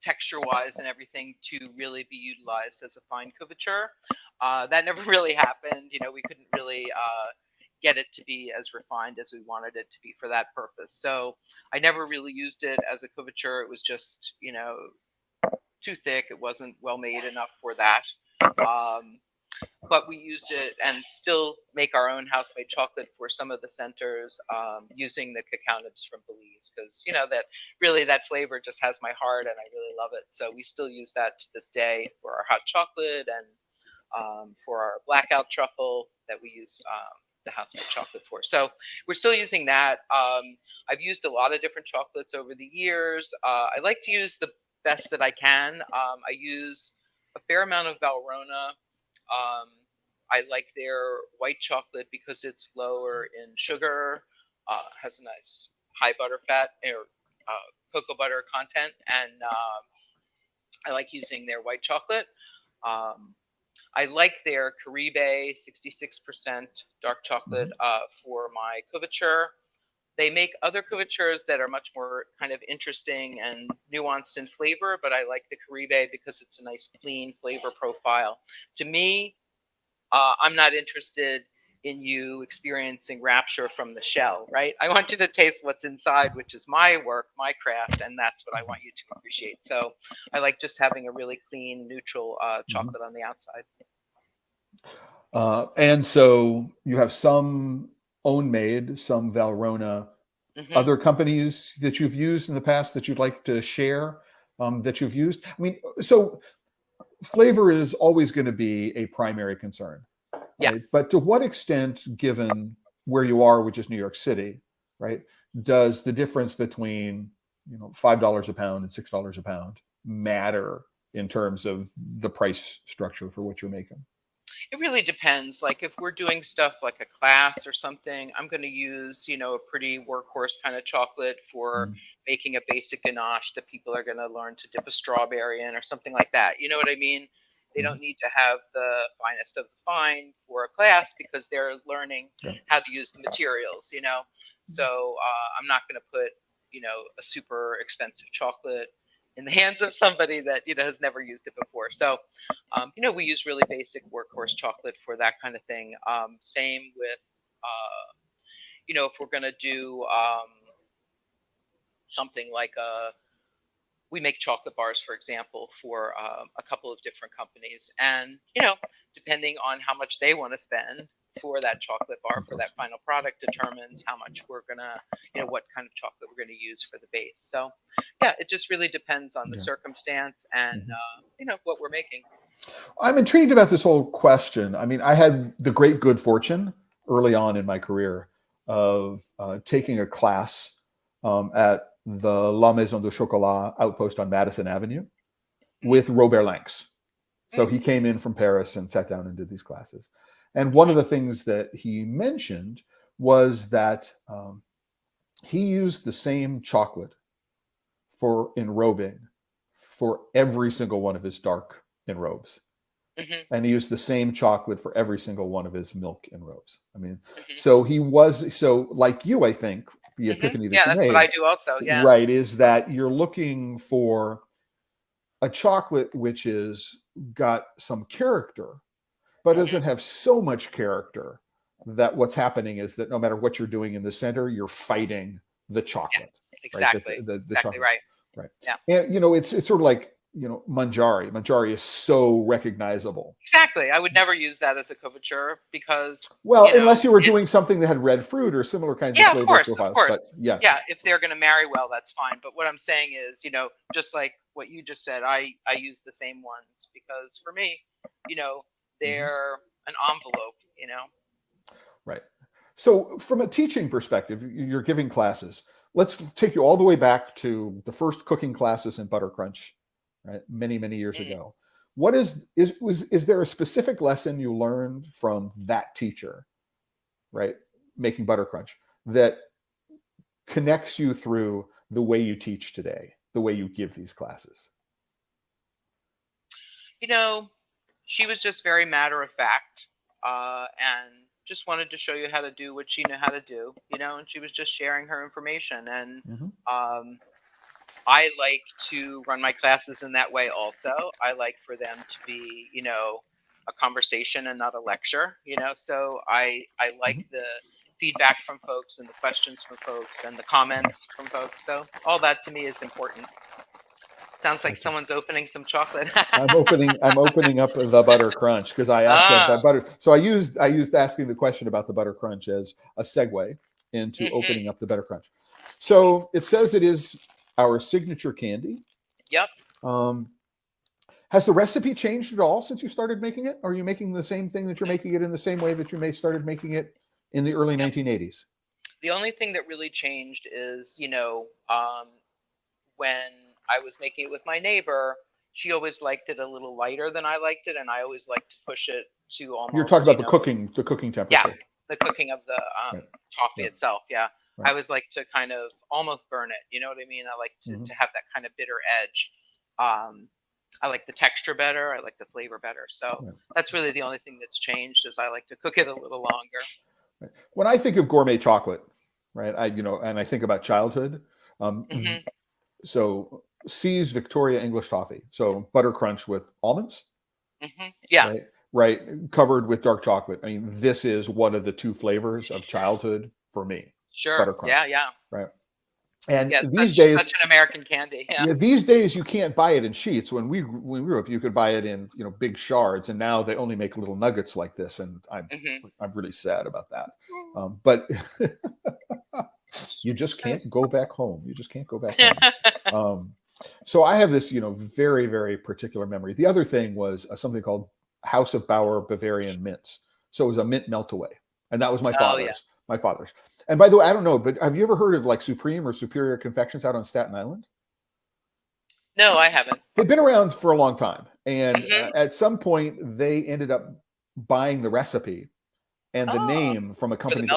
texture-wise and everything, to really be utilized as a fine couverture. That never really happened. We couldn't really get it to be as refined as we wanted it to be for that purpose. So I never really used it as a couverture. It was just, too thick. It wasn't well made enough for that. But we used it and still make our own house-made chocolate for some of the centers, using the cacao nibs from Belize, because that flavor just has my heart and I really love it. So we still use that to this day for our hot chocolate and for our blackout truffle that we use the house-made chocolate for. So we're still using that. I've used a lot of different chocolates over the years. I like to use the best that I can. I use a fair amount of Valrhona. I like their white chocolate because it's lower in sugar, has a nice high butter fat or cocoa butter content, and I like using their white chocolate. I like their Caribe 66% dark chocolate for my couverture. They make other couvertures that are much more kind of interesting and nuanced in flavor, but I like the Caribe because it's a nice clean flavor profile. To me, I'm not interested in you experiencing rapture from the shell, right? I want you to taste what's inside, which is my work, my craft, and that's what I want you to appreciate. So I like just having a really clean, neutral chocolate on the outside. And so you have some own made, some Valrhona, other companies that you've used in the past that you'd like to share, that you've used. I mean, so flavor is always going to be a primary concern. Right? But to what extent, given where you are, which is New York City, right, does the difference between $5 a pound and $6 a pound matter in terms of the price structure for what you're making? It really depends. Like if we're doing stuff like a class or something, I'm going to use, a pretty workhorse kind of chocolate for making a basic ganache that people are going to learn to dip a strawberry in or something like that. You know what I mean? They don't need to have the finest of the fine for a class because they're learning how to use the materials, So I'm not going to put, a super expensive chocolate in the hands of somebody that, has never used it before. So, we use really basic workhorse chocolate for that kind of thing. Same with, if we're going to do something like we make chocolate bars, for example, for a couple of different companies. And, depending on how much they want to spend for that chocolate bar, for that final product, determines how much we're going to, what kind of chocolate we're going to use for the base. So, yeah, it just really depends on the circumstance and, what we're making. I'm intrigued about this whole question. I mean, I had the great good fortune early on in my career of taking a class at the La Maison du Chocolat outpost on Madison Avenue with Robert Lanx. So he came in from Paris and sat down and did these classes. And one of the things that he mentioned was that he used the same chocolate for enrobing for every single one of his dark enrobes. And he used the same chocolate for every single one of his milk enrobes. I mean, so like you, I think, the epiphany that you made. Yeah, that's what I do also, yeah. Right, is that you're looking for a chocolate which is got some character, but doesn't have so much character that what's happening is that no matter what you're doing in the center, you're fighting the chocolate. Yeah, exactly. Right? The exactly chocolate. right. Right. Yeah. And it's sort of like Manjari is so recognizable. Exactly. I would never use that as a couverture because, Well, unless you were doing something that had red fruit or similar kinds of flavor profiles. Of course. But yeah. Yeah, if they're going to marry well, that's fine. But what I'm saying is, just like what you just said, I use the same ones because for me, they're an envelope, Right. So from a teaching perspective, you're giving classes. Let's take you all the way back to the first cooking classes in Butter Crunch, right? Many, many years ago. What is there a specific lesson you learned from that teacher, right? Making Butter Crunch that connects you through the way you teach today, the way you give these classes? She was just very matter of fact, and just wanted to show you how to do what she knew how to do, and she was just sharing her information. And I like to run my classes in that way also. I like for them to be, a conversation and not a lecture, so I like the feedback from folks and the questions from folks and the comments from folks. So all that to me is important. Sounds like someone's opening some chocolate. I'm opening up the Butter Crunch because I asked that butter. So I used asking the question about the Butter Crunch as a segue into opening up the Butter Crunch. So it says it is our signature candy. Yep. Has the recipe changed at all since you started making it? Are you making the same thing that you're making it in the same way that you started making it in the early 1980s? The only thing that really changed is, when I was making it with my neighbor, she always liked it a little lighter than I liked it, and I always liked to push it to almost. You're talking about the cooking temperature. Yeah, the cooking of the toffee itself. Yeah, right. I always like to kind of almost burn it. You know what I mean? I like to have that kind of bitter edge. I like the texture better. I like the flavor better. So that's really the only thing that's changed is I like to cook it a little longer. Right. When I think of gourmet chocolate, right, and I think about childhood. So C's Victoria English toffee. So Butter Crunch with almonds. Yeah. Right. Covered with dark chocolate. I mean, this is one of the two flavors of childhood for me. Sure. Butter Crunch. Yeah. Right. And these days, such an American candy. Yeah. These days you can't buy it in sheets. When we grew up, you could buy it in big shards, and now they only make little nuggets like this. And I'm really sad about that. But you just can't go back home. You just can't go back home. So I have this very, very particular memory. The other thing was something called House of Bauer Bavarian mints. So it was a mint melt away, and that was my father's. My father's. And by the way, I don't know, but have you ever heard of like Supreme or Superior Confections out on Staten Island? No, I haven't. They've been around for a long time. And at some point, they ended up buying the recipe and the name from a company.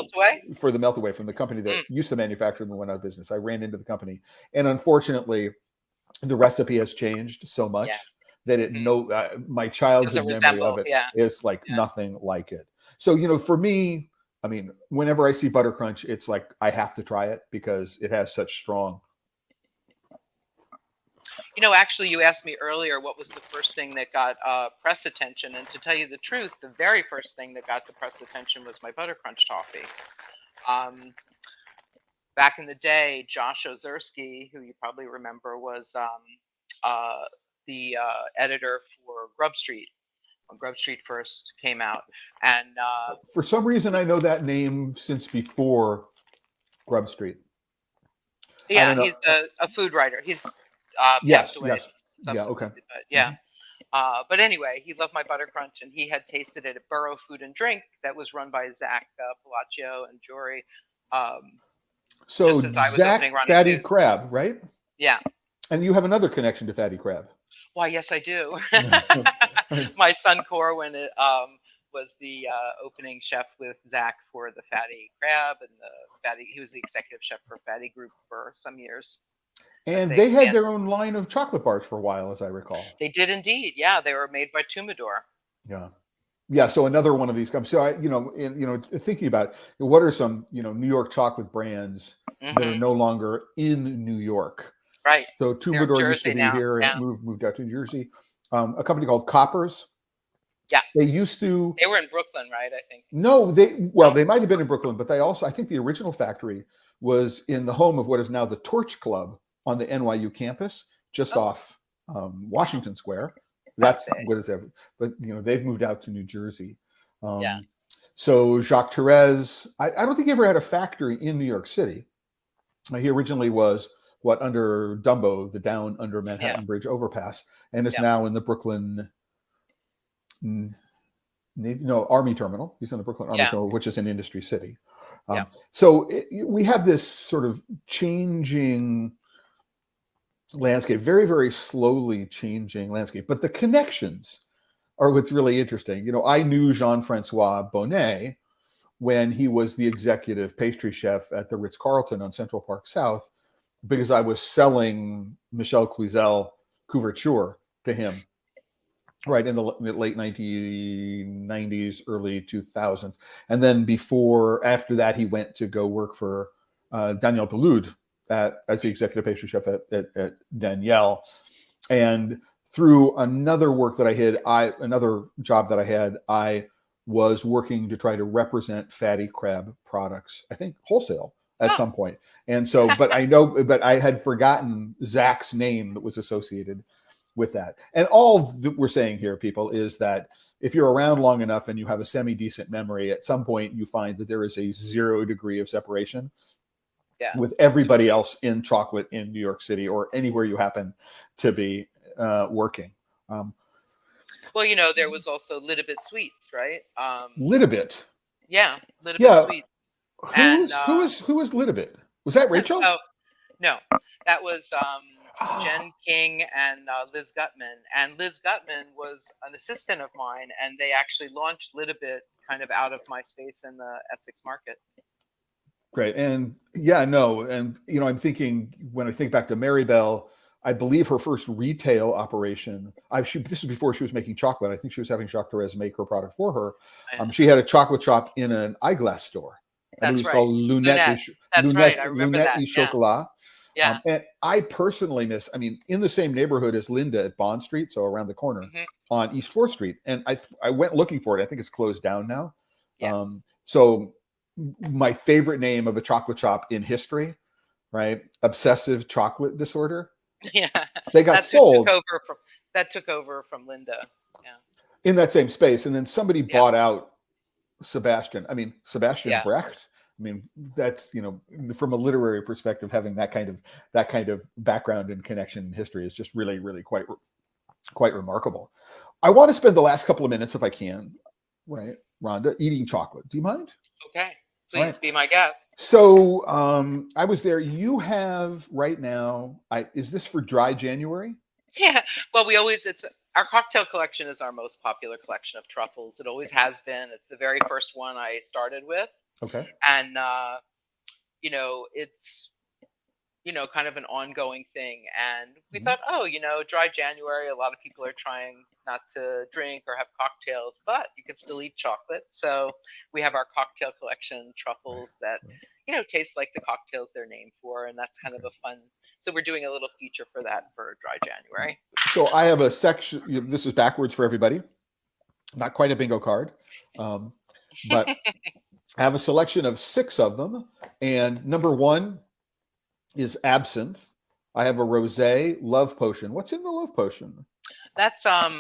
For the melt away, from the company that used to manufacture them and went out of business. I ran into the company. And unfortunately, the recipe has changed so much that my childhood memory of it is like nothing like it. So, for me, I mean, whenever I see Butter Crunch, it's like I have to try it because it has such strong. Actually, you asked me earlier what was the first thing that got press attention, and to tell you the truth, the very first thing that got the press attention was my Butter Crunch toffee. Back in the day, Josh Ozersky, who you probably remember, was the editor for Grub Street. When Grub Street first came out, and for some reason I know that name since before Grub Street. Yeah, he's a food writer. He's yes. Yeah, okay. But but anyway, he loved my Butter Crunch, and he had tasted it at Borough Food and Drink that was run by Zach Palacio and Jory. So Zach Fatty Crab, right? Yeah. And you have another connection to Fatty Crab. Why, yes, I do. My son Corwin was the opening chef with Zach for the Fatty Crab and he was the executive chef for Fatty Group for some years. And they had their own line of chocolate bars for a while, as I recall. They did indeed. Yeah, they were made by Tumador. Yeah. So another one of these comes. So thinking about what are some New York chocolate brands that are no longer in New York. Right. So Tumador used to be here and moved out to New Jersey. A company called Coppers. Yeah. They were in Brooklyn, right? I think. No, they might have been in Brooklyn, but I think the original factory was in the home of what is now the Torch Club on the NYU campus, just off Washington Square. That's what is ever, but they've moved out to New Jersey. Yeah. So Jacques Therese, I don't think he ever had a factory in New York City. He originally was under Dumbo, the down under Manhattan Bridge overpass, and is now in the Brooklyn Army Terminal. He's in the Brooklyn Army Terminal, which is an industry city. So we have this sort of changing landscape, very, very slowly changing landscape, but the connections are what's really interesting. I knew Jean-Francois Bonnet when he was the executive pastry chef at the Ritz-Carlton on Central Park South, because I was selling Michel Cluzel couverture to him right in the late 1990s, early 2000s. And then after that, he went to go work for Daniel Boulud as the executive pastry chef at Daniel. And through another job that I had, I was working to try to represent Fatty Crab products, I think wholesale at some point. And so, but I had forgotten Zach's name that was associated with that. And all that we're saying here, people, is that if you're around long enough and you have a semi-decent memory, at some point you find that there is a 0 degree of separation with everybody else in chocolate in New York City or anywhere you happen to be working. Well, there was also Little Bit Sweets, right? Little Bit. Yeah, Little Bit Sweets. Who was Little Bit? Was that Rachel? No, that was Jen King and Liz Gutman. And Liz Gutman was an assistant of mine, and they actually launched Little Bit kind of out of my space in the Essex market. Great. And I'm thinking, when I think back to Maribel, I believe her first retail operation, this is before she was making chocolate. I think she was having Jacques Therese make her product for her. She had a chocolate shop in an eyeglass store. That's it was called Lunette et Chocolat. Yeah. And I personally miss, in the same neighborhood as Linda at Bond Street, so around the corner on East 4th Street. And I went looking for it. I think it's closed down now. Yeah. So my favorite name of a chocolate shop in history, right? Obsessive Chocolate Disorder. Yeah. They got sold. That took over from Linda. Yeah. In that same space. And then somebody bought out Sebastian Brecht. That's, from a literary perspective, having that kind of background and connection in history is just really, really quite remarkable. I want to spend the last couple of minutes, if I can, right, Rhonda, eating chocolate. Do you mind? Okay. Please be my guest. So I was there. You have right now, is this for dry January? Yeah. Well, our cocktail collection is our most popular collection of truffles. It always has been. It's the very first one I started with. Okay. And, it's, kind of an ongoing thing. And we thought, dry January, a lot of people are trying not to drink or have cocktails, but you can still eat chocolate. So we have our cocktail collection truffles that, taste like the cocktails they're named for. And that's kind of a fun. So we're doing a little feature for that for dry January. So I have a section. This is backwards for everybody. Not quite a bingo card, but I have a selection of 6 of them. And number 1 is absinthe. I have a rosé love potion. What's in the love potion? That's a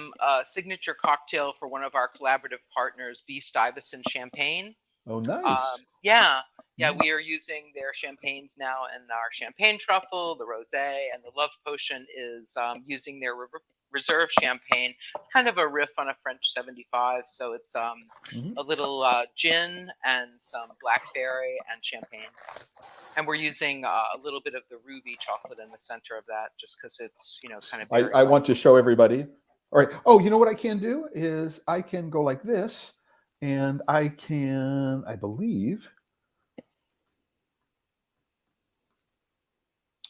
signature cocktail for one of our collaborative partners, B. Stuyvesant Champagne. Oh, nice. Yeah, we are using their champagnes now in our champagne truffle, the rosé, and the love potion is using their reserve champagne. It's kind of a riff on a French 75, so it's a little gin and some blackberry and champagne. And we're using a little bit of the ruby chocolate in the center of that, just because it's kind of. I want to show everybody. All right. Oh, you know what I can do is I can go like this, and I believe.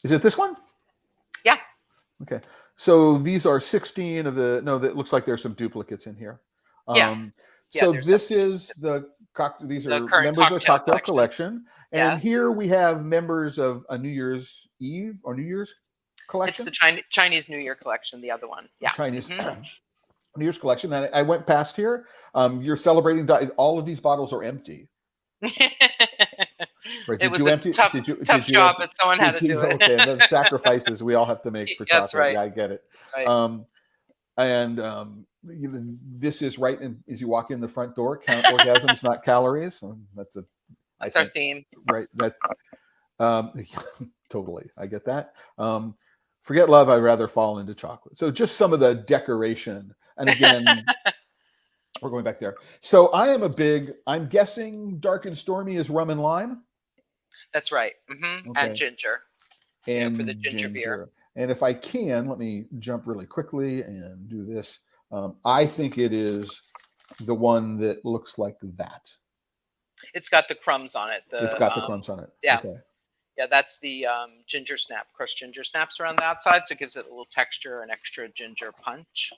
Is it this one? Yeah. Okay. So these are 16 of the. No, that looks like there's some duplicates in here. So this is these are members of the cocktail collection. And here we have members of a New Year's Eve or New Year's collection. It's the Chinese New Year collection, the other one. Yeah. Chinese New Year's collection. And I went past here. You're celebrating. All of these bottles are empty. Right? It Did was you a empty? tough, Did you? tough Did you job, empty? but someone had Did to do you? it. Okay, and the sacrifices we all have to make for That's chocolate. right. Yeah, I get it. Right. And this is right in, as you walk in the front door. Count orgasms, not calories. That's I That's our think, theme. right. That's totally. I get that. Forget love. I'd rather fall into chocolate. So just some of the decoration. And again, we're going back there. So I'm guessing dark and stormy is rum and lime. That's right. Okay. And ginger. And for the ginger beer. And if I can, let me jump really quickly and do this. I think it is the one that looks like that. It's got the crumbs on it. It's got the crumbs on it. Yeah. Okay. Yeah, that's the ginger snap, crushed ginger snaps around the outside, so it gives it a little texture and extra ginger punch.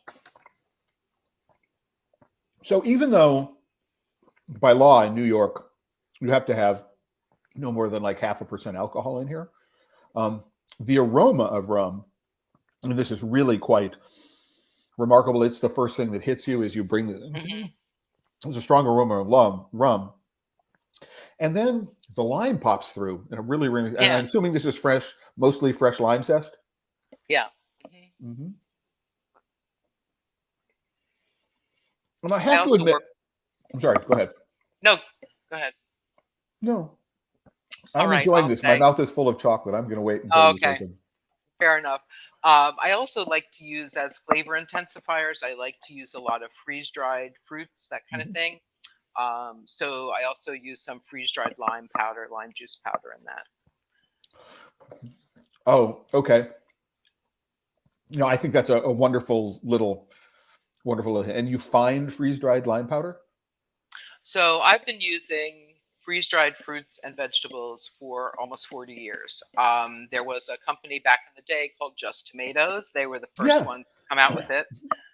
So even though by law in New York, you have to have no more than like 0.5% alcohol in here, the aroma of rum, and this is really quite remarkable. It's the first thing that hits you as you bring the. There's a strong aroma of rum. And then the lime pops through in a really, really, and I'm assuming this is fresh, mostly fresh lime zest. Yeah. And I have to admit, I'm sorry, go ahead. No, go ahead. No. I'm enjoying this. My mouth is full of chocolate. I'm going to wait until you say something. Fair enough. I also like to use as flavor intensifiers. I like to use a lot of freeze-dried fruits, that kind of thing. So I also use some freeze-dried lime juice powder in that. Oh, okay. I think that's a wonderful little, and you find freeze-dried lime powder? So I've been using freeze-dried fruits and vegetables for almost 40 years. There was a company back in the day called Just Tomatoes. They were the first ones to come out with it.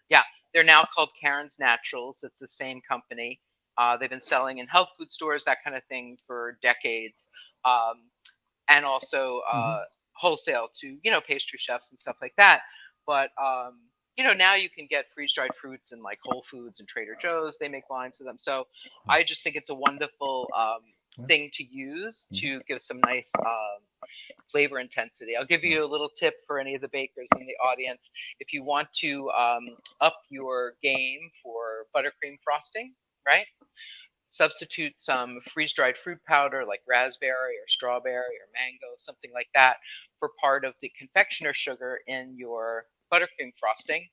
Yeah, they're now called Karen's Naturals. It's the same company. They've been selling in health food stores, that kind of thing, for decades, and also wholesale to pastry chefs and stuff like that. But now you can get freeze-dried fruits in like Whole Foods and Trader Joe's. They make lines of them. So I just think it's a wonderful thing to use to give some nice flavor intensity. I'll give you a little tip for any of the bakers in the audience. If you want to up your game for buttercream frosting, right? Substitute some freeze-dried fruit powder like raspberry or strawberry or mango, something like that, for part of the confectioner sugar in your buttercream frosting.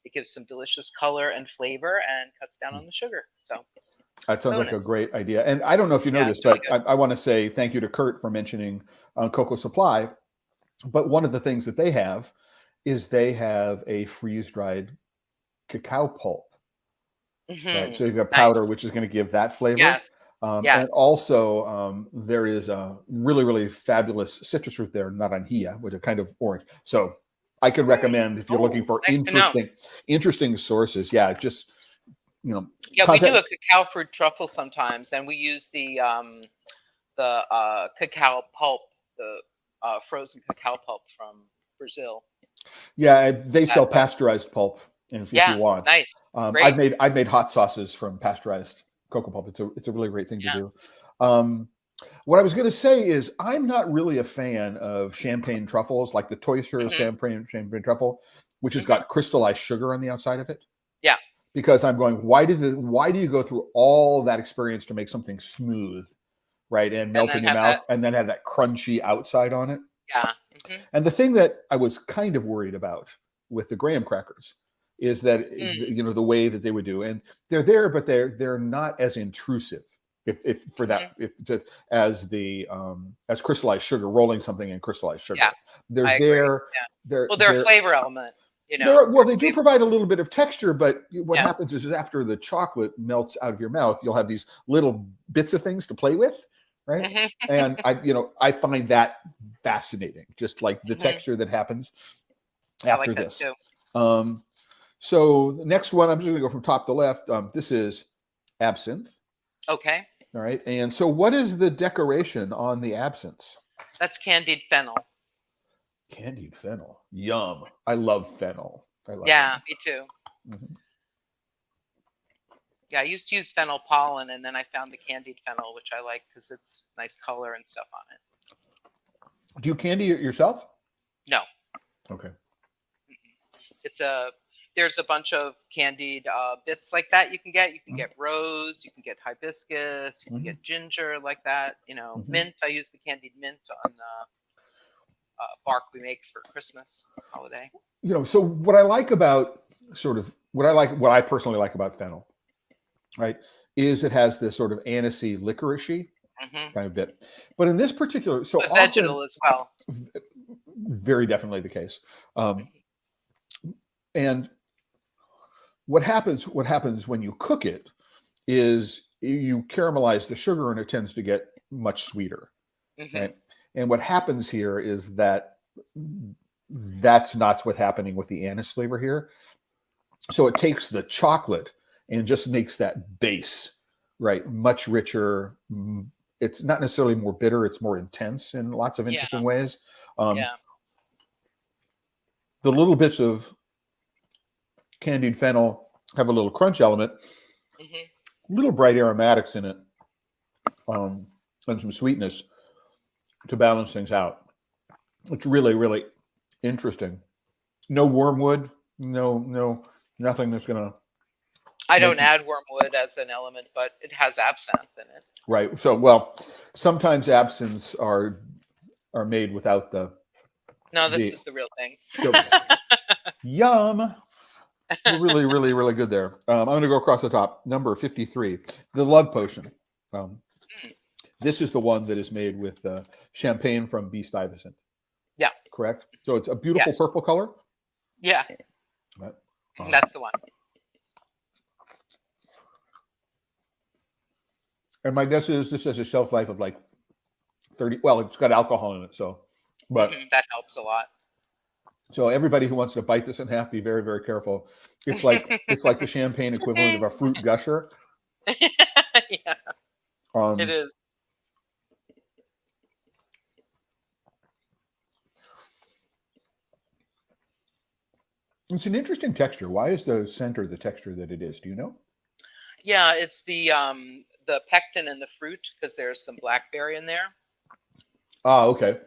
It gives some delicious color and flavor and cuts down on the sugar. So that sounds like a great idea. And I don't know if you know this, but I want to say thank you to Kurt for mentioning Cocoa Supply. But one of the things that they have is they have a freeze-dried cacao pulp. Right. So you've got powder, which is going to give that flavor. Yes. And also there is a really, really fabulous citrus fruit there, naranjilla, with a kind of orange. So I could recommend if you're looking for interesting sources. Yeah, just Yeah, we do a cacao fruit truffle sometimes, and we use the cacao pulp, the frozen cacao pulp from Brazil. Yeah, they sell pasteurized pulp. And if you want, nice. I've made hot sauces from pasteurized cocoa pulp. It's a really great thing to do. What I was going to say is I'm not really a fan of champagne truffles, like the Toy Story champagne truffle, which has got crystallized sugar on the outside of it. Yeah. Because I'm going, why do you go through all that experience to make something smooth, right, and melt in your mouth, and then have that crunchy outside on it? Yeah. And the thing that I was kind of worried about with the graham crackers is that the way that they would do, and they're there, but they're not as intrusive as crystallized sugar, rolling something in crystallized sugar. Yeah, they're there. Yeah. They're a flavor element. They do provide a little bit of texture, but what happens is after the chocolate melts out of your mouth, you'll have these little bits of things to play with, right? And I find that fascinating, just like the texture that happens after this. Too. So the next one, I'm just going to go from top to left. This is absinthe. Okay. All right. And so what is the decoration on the absinthe? That's candied fennel. Candied fennel. Yum. I love fennel. Me too. Yeah, I used to use fennel pollen, and then I found the candied fennel, which I like because it's nice color and stuff on it. Do you candy it yourself? No. Okay. There's a bunch of candied bits like that you can get. You can get rose, you can get hibiscus, you can get ginger like that. Mint. I use the candied mint on the bark we make for Christmas holiday. So what I like about what I personally like about fennel, right, is it has this sort of anisey, licoricey kind of bit. But in this particular, but vegetal as well. Very definitely the case. And what happens when you cook it is you caramelize the sugar and it tends to get much sweeter, right? And what happens here is that's not what's happening with the anise flavor here. So it takes the chocolate and just makes that base, right, much richer. It's not necessarily more bitter, it's more intense in lots of interesting ways. The little bits of candied fennel have a little crunch element, little bright aromatics in it, and some sweetness to balance things out. It's really, really interesting. No wormwood, nothing that's gonna. I don't add wormwood as an element, but it has absinthe in it. Right. So, sometimes absinthes are made without the. No, this is the real thing. Yum. Really, really, really good there. I'm going to go across the top. Number 53, the Love Potion. This is the one that is made with champagne from B. Stuyvesant. Yeah. Correct? So it's a beautiful purple color? Yeah. Right. That's the one. And my guess is this has a shelf life of like 30. Well, it's got alcohol in it, so. But that helps a lot. So everybody who wants to bite this in half, be very, very careful. It's like the champagne equivalent of a fruit gusher. Yeah, it is. It's an interesting texture. Why is the center the texture that it is? Do you know? Yeah, it's the pectin in the fruit because there's some blackberry in there. Ah, okay.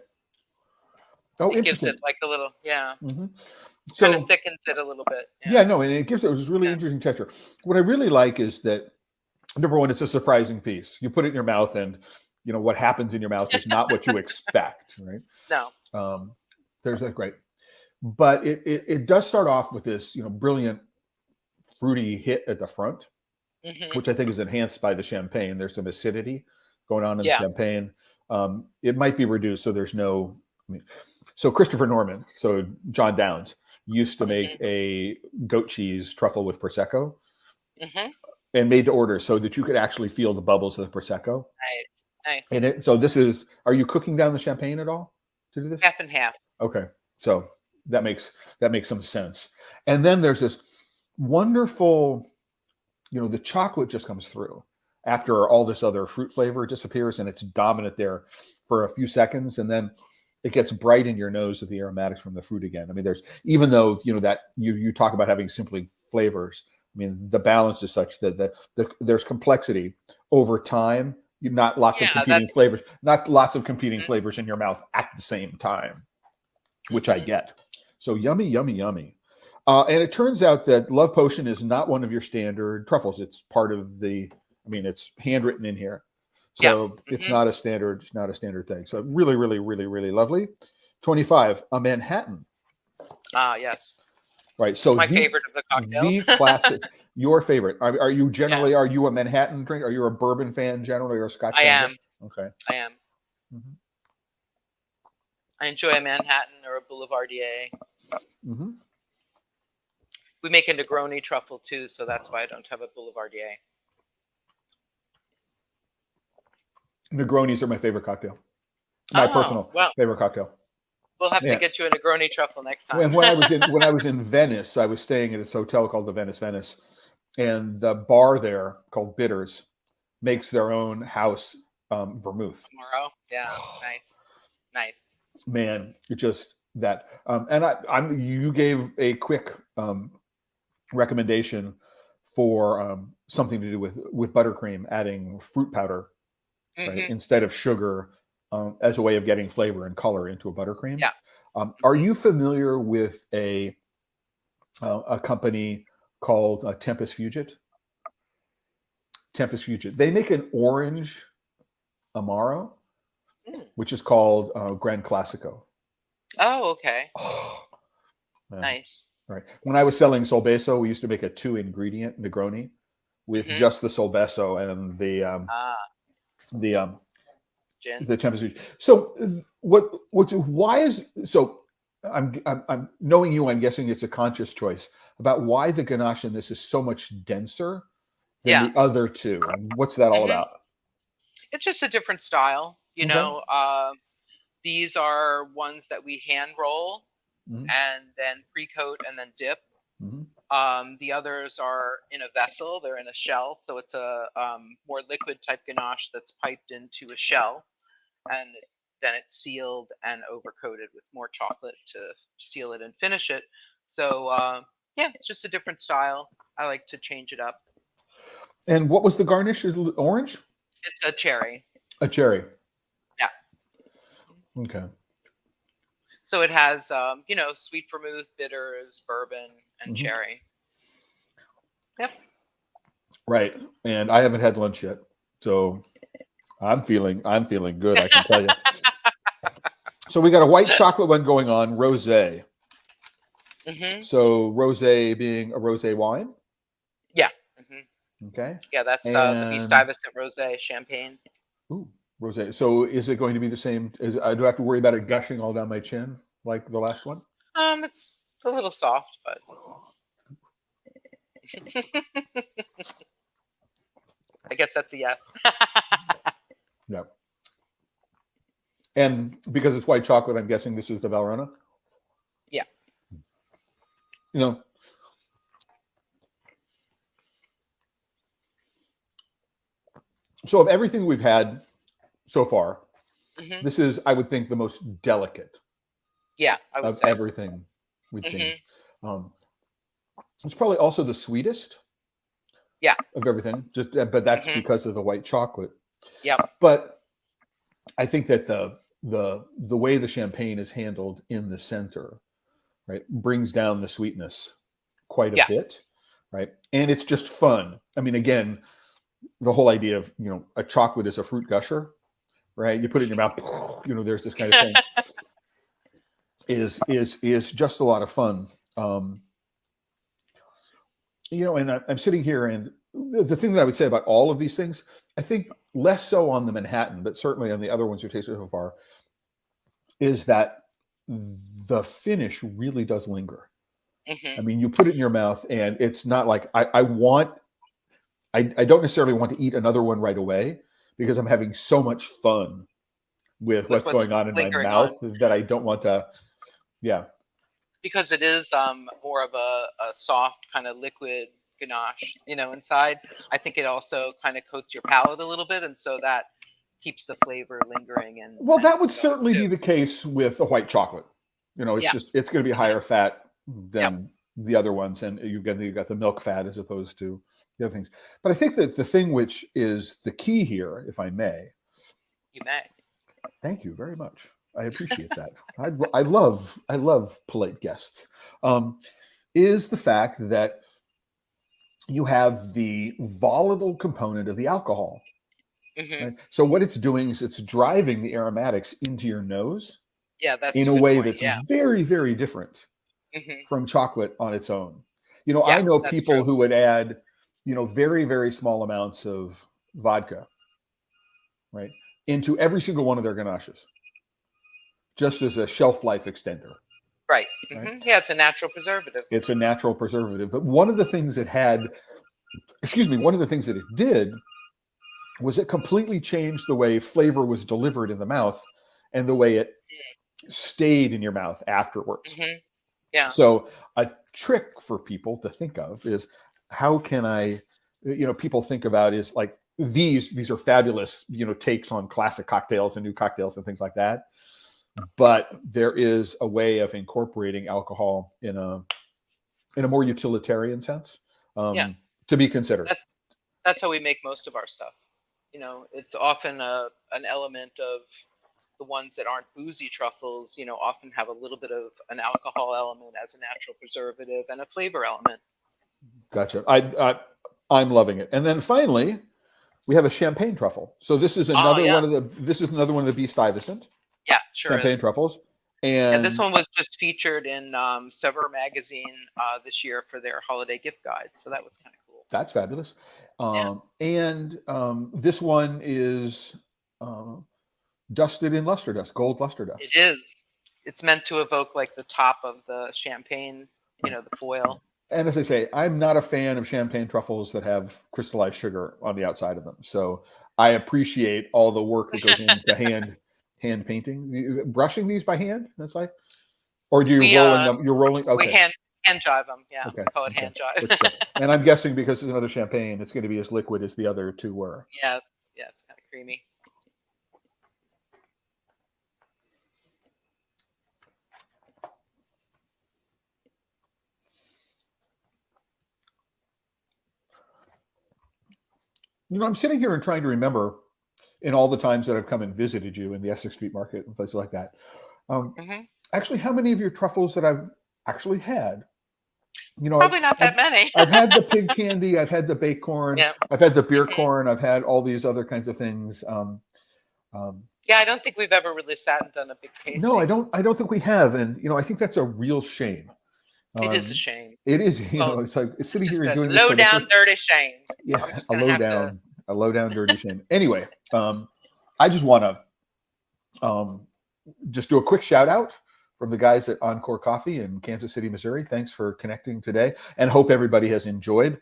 Oh, it interesting. Gives it like a little, So kind of thickens it a little bit. And it gives it this really interesting texture. What I really like is that, number one, it's a surprising piece. You put it in your mouth, and what happens in your mouth is not what you expect, right? No. There's that great, but it does start off with this brilliant fruity hit at the front, which I think is enhanced by the champagne. There's some acidity going on in the champagne. It might be reduced, so there's no. So Christopher Norman, so John Downs, used to make a goat cheese truffle with Prosecco and made to order so that you could actually feel the bubbles of the Prosecco. Nice. And are you cooking down the champagne at all to do this? Half and half. Okay. So that makes some sense. And then there's this wonderful, the chocolate just comes through after all this other fruit flavor disappears, and it's dominant there for a few seconds. And then it gets bright in your nose with the aromatics from the fruit again. I mean, even though that you talk about having simply flavors. I mean, the balance is such that there's complexity over time. Not lots of competing flavors, not lots of competing flavors in your mouth at the same time, which I get. So yummy, yummy, yummy. And it turns out that Love Potion is not one of your standard truffles. It's part of it's handwritten in here. So it's not a standard thing. So really, really, really, really lovely. 25, a Manhattan. Yes. Right. So my favorite of the cocktail. The classic, your favorite. Are you generally, are you a Manhattan drink? Are you a bourbon fan generally, or a Scotch fan? I am. Okay. I am. I enjoy a Manhattan or a Boulevardier. We make a Negroni truffle too, so that's why I don't have a Boulevardier. Negronis are my favorite cocktail. My personal favorite cocktail. We'll have to get you a Negroni truffle next time. When I was in Venice, I was staying at this hotel called the Venice, and the bar there called Bitters makes their own house vermouth. Tomorrow, nice. Man, it just that. And you gave a quick recommendation for something to do with buttercream, adding fruit powder, right, Mm-hmm. instead of sugar, as a way of getting flavor and color into a buttercream. Yeah. Are you familiar with a company called Tempus Fugit? Tempus Fugit. They make an orange Amaro, Mm. which is called Gran Classico. Oh, okay. Oh, man. Nice. Right. When I was selling Solbeso, we used to make a 2-ingredient Negroni with Mm-hmm. just the Solbeso and the Gin. the Tempus Fugit. So why is so? I'm knowing you. I'm guessing it's a conscious choice about why the ganache in this is so much denser than Yeah. the other two. And what's that all Mm-hmm. about? It's just a different style, you Okay. know. These are ones that we hand roll Mhm. and then pre-coat and then dip. Mhm. The others are in a vessel. They're in a shell, so it's a more liquid type ganache that's piped into a shell, and then it's sealed and overcoated with more chocolate to seal it and finish it. So yeah, it's just a different style. I like to change it up. And what was the garnish? Is it orange? It's a cherry. A cherry. Yeah. Okay. So it has, you know, sweet vermouth, bitters, bourbon, and Mhm. cherry. Yep. Right. And I haven't had lunch yet, so I'm feeling good, I can tell you. So we got a white chocolate one going on, rosé. Mm-hmm. So rosé being a rosé wine. Yeah. Mm-hmm. Okay. Yeah, that's the And Stuyvesant Rosé Champagne. ooh, rosé. So is it going to be the same? Do I have to worry about it gushing all down my chin like the last one? It's a little soft, but I guess that's a yes. Yeah. And because it's white chocolate, I'm guessing this is the Valrhona. Yeah. You know, so of everything we've had so far, Mm-hmm. this is, I would think, the most delicate Yeah, I would of say. everything we've seen. Mm-hmm. It's probably also the sweetest. Yeah. Of everything, but that's Mm-hmm. because of the white chocolate. Yeah. But I think that the way the champagne is handled in the center, right, brings down the sweetness quite a bit, right? And it's just fun. I mean, again, the whole idea of, you know, a chocolate is a fruit gusher, right? You put it in your mouth, you know, there's this kind of thing. is just a lot of fun. You know, and I'm sitting here, and the thing that I would say about all of these things, I think less so on the Manhattan, but certainly on the other ones we've tasted so far, is that the finish really does linger. Mm-hmm. I mean, you put it in your mouth, and it's not like I don't necessarily want to eat another one right away because I'm having so much fun with what's going on in my mouth that I don't want to. Yeah. Because it is more of a soft kind of liquid ganache, you know, inside. I think it also kind of coats your palate a little bit, and so that keeps the flavor lingering. And well, that would certainly be the case with a white chocolate. You know, it's it's going to be higher fat than the other ones, and you've got the milk fat as opposed to the other things. But I think that the thing which is the key here, if I may. You may. Thank you very much. I appreciate that. I love polite guests. Is the fact that you have the volatile component of the alcohol. Mm-hmm. Right? So what it's doing is it's driving the aromatics into your nose. Yeah, that's in a way that's very, very different from chocolate on its own. You know, I know people who would add, you know, very, very small amounts of vodka, right, into every single one of their ganaches, just as a shelf life extender. Right. Mm-hmm. Yeah, it's a natural preservative. It's a natural preservative. But one of the things it did was it completely changed the way flavor was delivered in the mouth and the way it stayed in your mouth afterwards. Mm-hmm. Yeah. So a trick for people to think of is, how can I, you know, people think about is like these are fabulous, you know, takes on classic cocktails and new cocktails and things like that. But there is a way of incorporating alcohol in a more utilitarian sense, to be considered. That's how we make most of our stuff. You know, it's often an element of the ones that aren't boozy truffles, you know, often have a little bit of an alcohol element as a natural preservative and a flavor element. Gotcha. I'm loving it. And then finally, we have a champagne truffle. So this is another one of the Bee Stuyvesant. Yeah, sure champagne is. truffles. And And this one was just featured in Sever magazine this year for their holiday gift guide. So that was kind of cool. that's fabulous. Yeah. And this one is dusted in luster dust, gold luster dust. It is. It's meant to evoke like the top of the champagne, you know, the foil. And as I say, I'm not a fan of champagne truffles that have crystallized sugar on the outside of them. So I appreciate all the work that goes into hand painting. Brushing these by hand? That's like, or do you rolling them? You're rolling. Okay. We hand jive them. Yeah. Okay. Call it Okay. hand jive. And I'm guessing because it's another champagne, it's going to be as liquid as the other two were. Yeah. Yeah. It's kind of creamy. You know, I'm sitting here and trying to remember in all the times that I've come and visited you in the Essex Street Market and places like that. Actually, how many of your truffles that I've actually had? You know, probably not that many. I've had the pig candy, I've had the baked corn, yeah. I've had the beer corn, I've had all these other kinds of things. Yeah, I don't think we've ever really sat and done a big tasting. No, I don't think we have, and you know, I think that's a real shame. It is a shame. It is, you know, it's like sitting here and doing low down, dirty shame. Yeah, a low down, dirty shame. Anyway, I just want to just do a quick shout out from the guys at Encore Coffee in Kansas City, Missouri. Thanks for connecting today, and hope everybody has enjoyed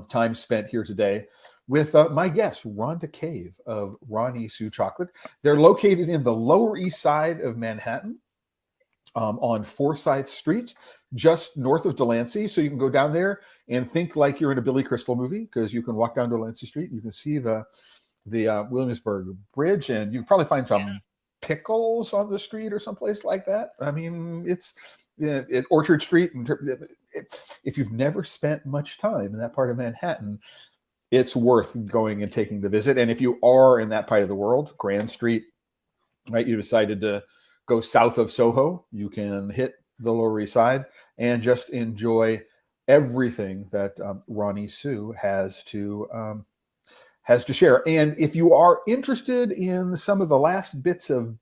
time spent here today with my guest, Rhonda Kave of Roni-Sue Chocolate. They're located in the Lower East Side of Manhattan, on Forsyth Street, just north of Delancey. So you can go down there and think like you're in a Billy Crystal movie, because you can walk down Delancey Street. You can see the Williamsburg Bridge, and you can probably find some pickles on the street or someplace like that. I mean, it's at Orchard Street. And if you've never spent much time in that part of Manhattan, it's worth going and taking the visit. And if you are in that part of the world, Grand Street, right, you decided to go south of Soho, you can hit the Lower East Side and just enjoy everything that Roni-Sue has to share. And if you are interested in some of the last bits of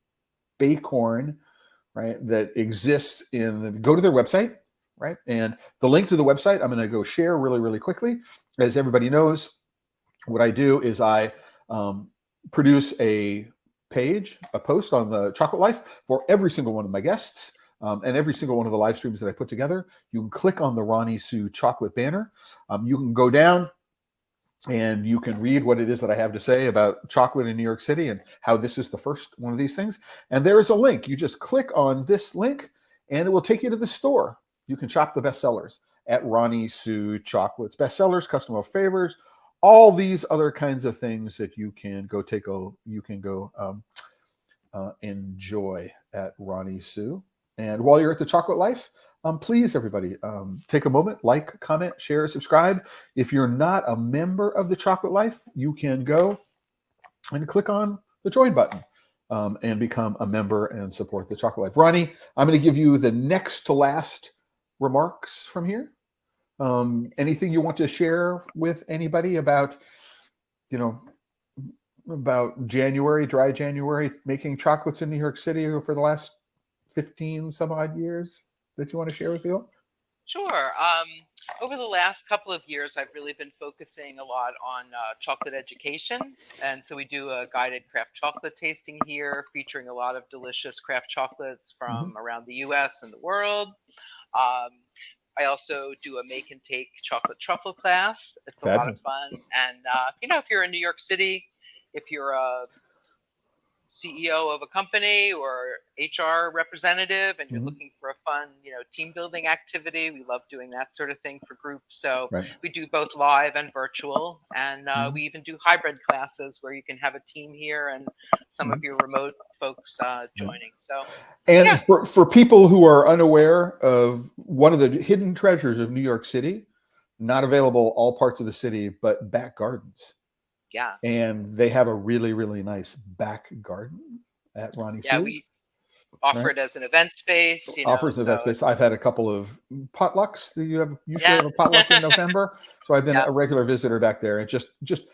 Baycorn, right, that exist go to their website, right? And the link to the website, I'm going to go share really, really quickly. As everybody knows, what I do is I produce a post on the Chocolate Life for every single one of my guests, and every single one of the live streams that I put together. You can click on the Roni-Sue Chocolate banner. You can go down and you can read what it is that I have to say about chocolate in New York City and how this is the first one of these things. And there is a link. You just click on this link and it will take you to the store. You can shop the bestsellers at Roni-Sue Chocolates. Bestsellers, custom favors, all these other kinds of things that you can go enjoy at Roni-Sue. And while you're at the Chocolate Life, please, everybody, take a moment, like, comment, share, subscribe. If you're not a member of the Chocolate Life, you can go and click on the join button and become a member and support the Chocolate Life. Roni, I'm going to give you the next to last remarks from here. Anything you want to share with anybody about, about dry January, making chocolates in New York City for the last 15 some odd years that you want to share with people? Sure. Over the last couple of years, I've really been focusing a lot on chocolate education. And so we do a guided craft chocolate tasting here, featuring a lot of delicious craft chocolates from around the US and the world. I also do a make and take chocolate truffle class. It's a lot of fun. And, if you're in New York City, if you're a CEO of a company or HR representative and you're looking for a fun, team building activity, we love doing that sort of thing for groups. So we do both live and virtual. And we even do hybrid classes where you can have a team here and some of your remote folks joining. So, and for people who are unaware of one of the hidden treasures of New York City, not available all parts of the city, but back gardens. Yeah. And they have a really, really nice back garden at Roni-Sue. Yeah, we offer it as an event space. Offers an event space. I've had a couple of potlucks. You usually have a potluck in November. So I've been a regular visitor back there. And just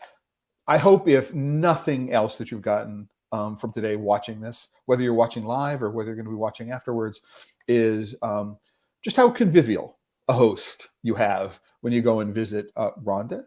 I hope, if nothing else that you've gotten from today watching this, whether you're watching live or whether you're going to be watching afterwards, is just how convivial a host you have when you go and visit Rhonda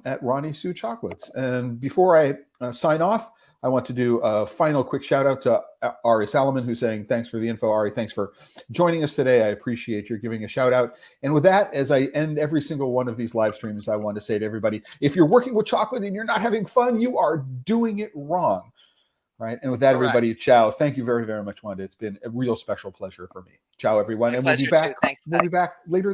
at Roni-Sue Chocolates. And before I sign off, I want to do a final quick shout out to Ari Salomon, who's saying, thanks for the info. Ari, thanks for joining us today. I appreciate your giving a shout out. And with that, as I end every single one of these live streams, I want to say to everybody, if you're working with chocolate and you're not having fun, you are doing it wrong. Right. And with that, everybody, ciao. Thank you very, very much, Wanda. It's been a real special pleasure for me. Ciao, everyone. And we'll be back. We'll be back later.